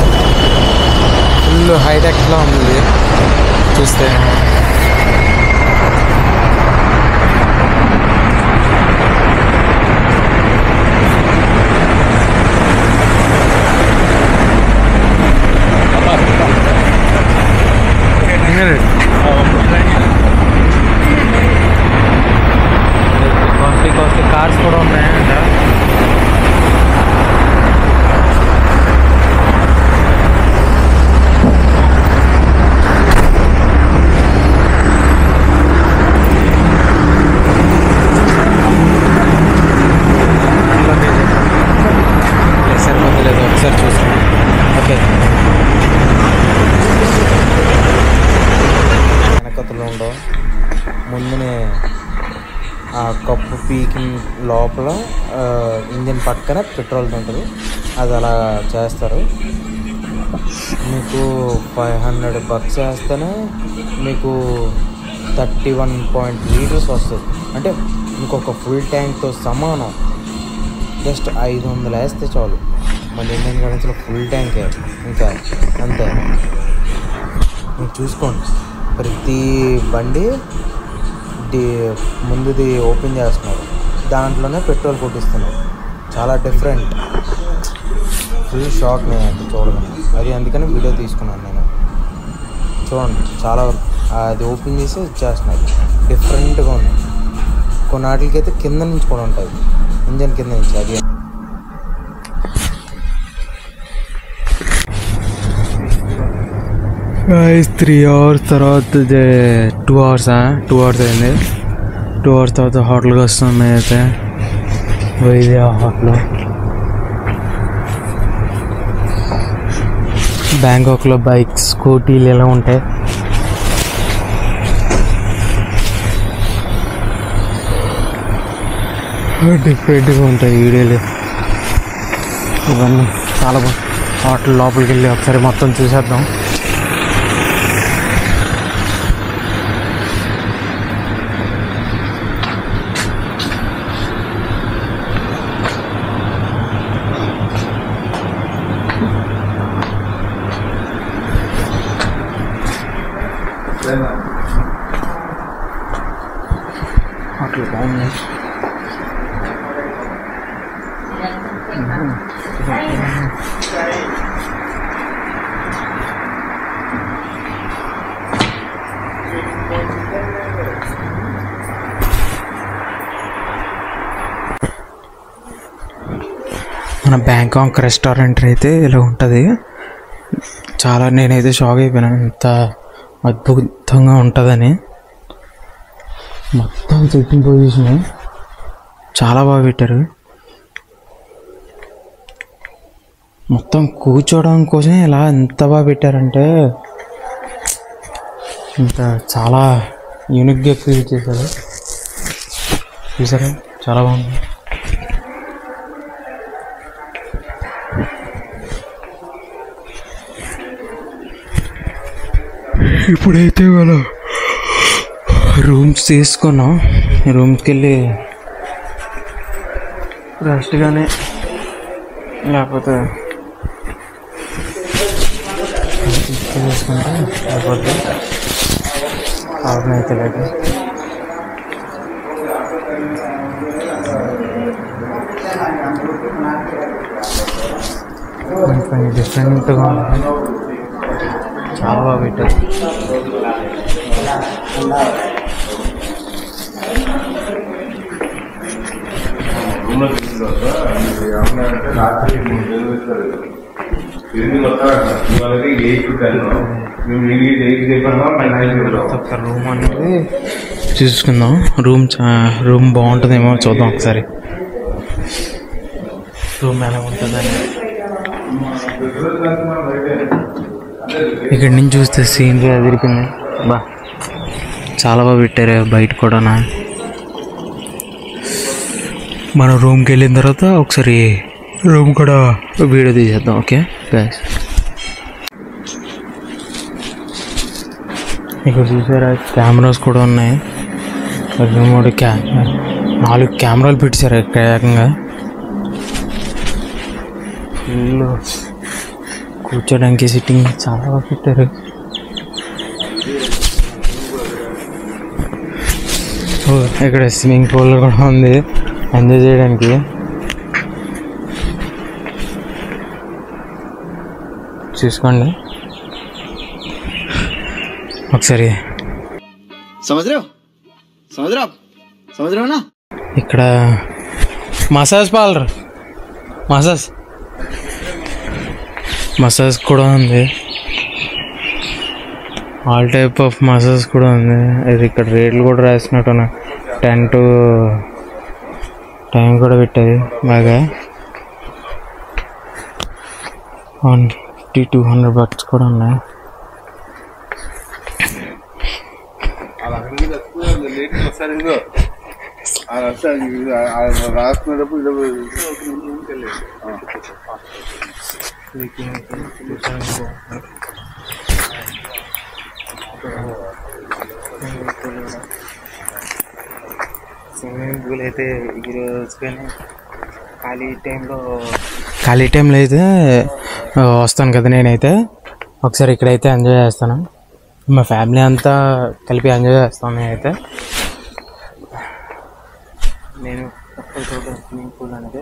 S1: ఫుల్ హైటెక్లో ఉంది చూస్తే. కాస్ట్లీ కార్స్ కూడా ఉన్నాయంట. సరిపోతుంది లేదు, ఒకసారి చూసుకోండి. ఓకే, వెనకతులు ఉండవు, ముందునే ఆ కప్పు పీకి లోపల ఇంజిన్ పక్కన పెట్రోల్ ఉంటుంది, అది అలా చేస్తారు. మీకు $500 వేస్తేనే మీకు 31 లీటర్స్ వస్తుంది. అంటే ఇంకొక ఫుల్ ట్యాంక్తో సమానం. జస్ట్ 500 వేస్తే చాలు. మన ఇండియన్ కరెన్సీలో ఫుల్ ట్యాంకే, ఇంకా అంతే. మీరు చూసుకోండి, ప్రతి బండి ముందుది ఓపెన్ చేస్తున్నారు, దాంట్లోనే పెట్రోల్ కొట్టిస్తున్నారు. చాలా డిఫరెంట్, ఫుల్ షాక్ నేనంటే చూడగానే. అది అందుకని వీడియో తీసుకున్నాను నేను. చూడండి, చాలా అది ఓపెన్ చేసి ఇచ్చేస్తున్నారు. డిఫరెంట్గా ఉంది. కొన్నాటికైతే కింద నుంచి కూడా ఉంటుంది, ఇంజన్ కింద నుంచి. అది 3 hours తర్వాత 2 hours అయింది. 2 hours తర్వాత హోటల్కి వస్తాం. మేమైతే వైద్య హోటల్ బ్యాంకాక్లో బైక్స్, స్కూటీలు ఎలా ఉంటాయి. డిఫరెంట్గా ఉంటాయి వీడియోలు ఇవన్నీ. చాలా బాగుంది. హోటల్ లోపలికి వెళ్ళి ఒకసారి మొత్తం చూసేద్దాం. హోటల్ బాగుంది. మన బ్యాంకాక్ రెస్టారెంట్ అయితే ఇలా ఉంటుంది. చాలా నేనైతే షాక్ అయిపోయినా, ఎంత అద్భుతంగా ఉంటుందని. మొత్తం సిట్టింగ్ పొజిషన్ చాలా బాగా పెట్టారు. మొత్తం కూర్చోవడం కోసమే ఇలా ఎంత బాగా పెట్టారంటే ఇంత చాలా యూనిక్గా క్రియేట్ చేశారు. చూసారా, చాలా బాగుంది. ఇప్పుడైతే మనం రూమ్స్ తీసుకున్నాం. రూమ్స్కి వెళ్ళి రెస్ట్గానే, లేకపోతే తీసుకుంటే లేకపోతే అయితే లేదు. కొంచెం డిఫరెంట్గా ఉంది, చాలా బాగా పెట్టారు. రూమ్ అనేది చూసుకుందాం. రూమ్ బాగుంటుందేమో చూద్దాం ఒకసారి. రూమ్ ఎలా ఉంటుందని ఇక్కడి నుంచి చూస్తే సీనరీ అదిరిపోయింది. బా చాలా బాగా పెట్టారు. బయట కూడా మనం రూమ్కి వెళ్ళిన తర్వాత ఒకసారి రూమ్ కూడా వీడియో తీసేద్దాం. ఓకే గైస్, ఇక్కడ చూసారా కెమెరాస్ కూడా ఉన్నాయి. 4 కెమెరాలు పెట్టారు ఇక్కడ ఏకంగా. ఫుల్ కూర్చోడానికి సిట్టింగ్ చాలా బాగా పెట్టారు. ఇక్కడ స్విమ్మింగ్ పూల్ కూడా ఉంది ఎంజాయ్ చేయడానికి. చూసుకోండి ఒకసారి. ఇక్కడ మసాజ్ పార్లర్, మసాజ్ కూడా ఉంది. ఆల్ టైప్ ఆఫ్ మసాజ్ కూడా ఉంది. ఇది ఇక్కడ రేట్లు కూడా రాసినట్టు 10 to టైం కూడా పెట్టేది బాగా. $150-200 కూడా ఉన్నాయి. స్విమ్మింగ్ పూల్ అయితే ఈరోజు కానీ ఖాళీ టైంలో అయితే వస్తాను కదా నేనైతే. ఒకసారి ఇక్కడైతే ఎంజాయ్ చేస్తాను. మా ఫ్యామిలీ అంతా కలిపి ఎంజాయ్ చేస్తాను నేనైతే. నేను స్విమ్మింగ్ పూల్ అనేది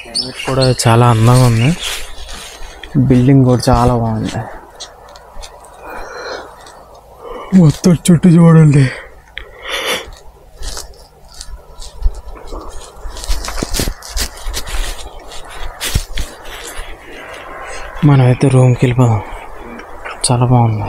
S1: క్లైమేట్ కూడా చాలా అందంగా ఉంది. బిల్డింగ్ కూడా చాలా బాగుంది. మొత్తం చుట్టూ చూడండి. మనమైతే రూమ్కి వెళ్ళిపోదాం. చాలా బాగుంది.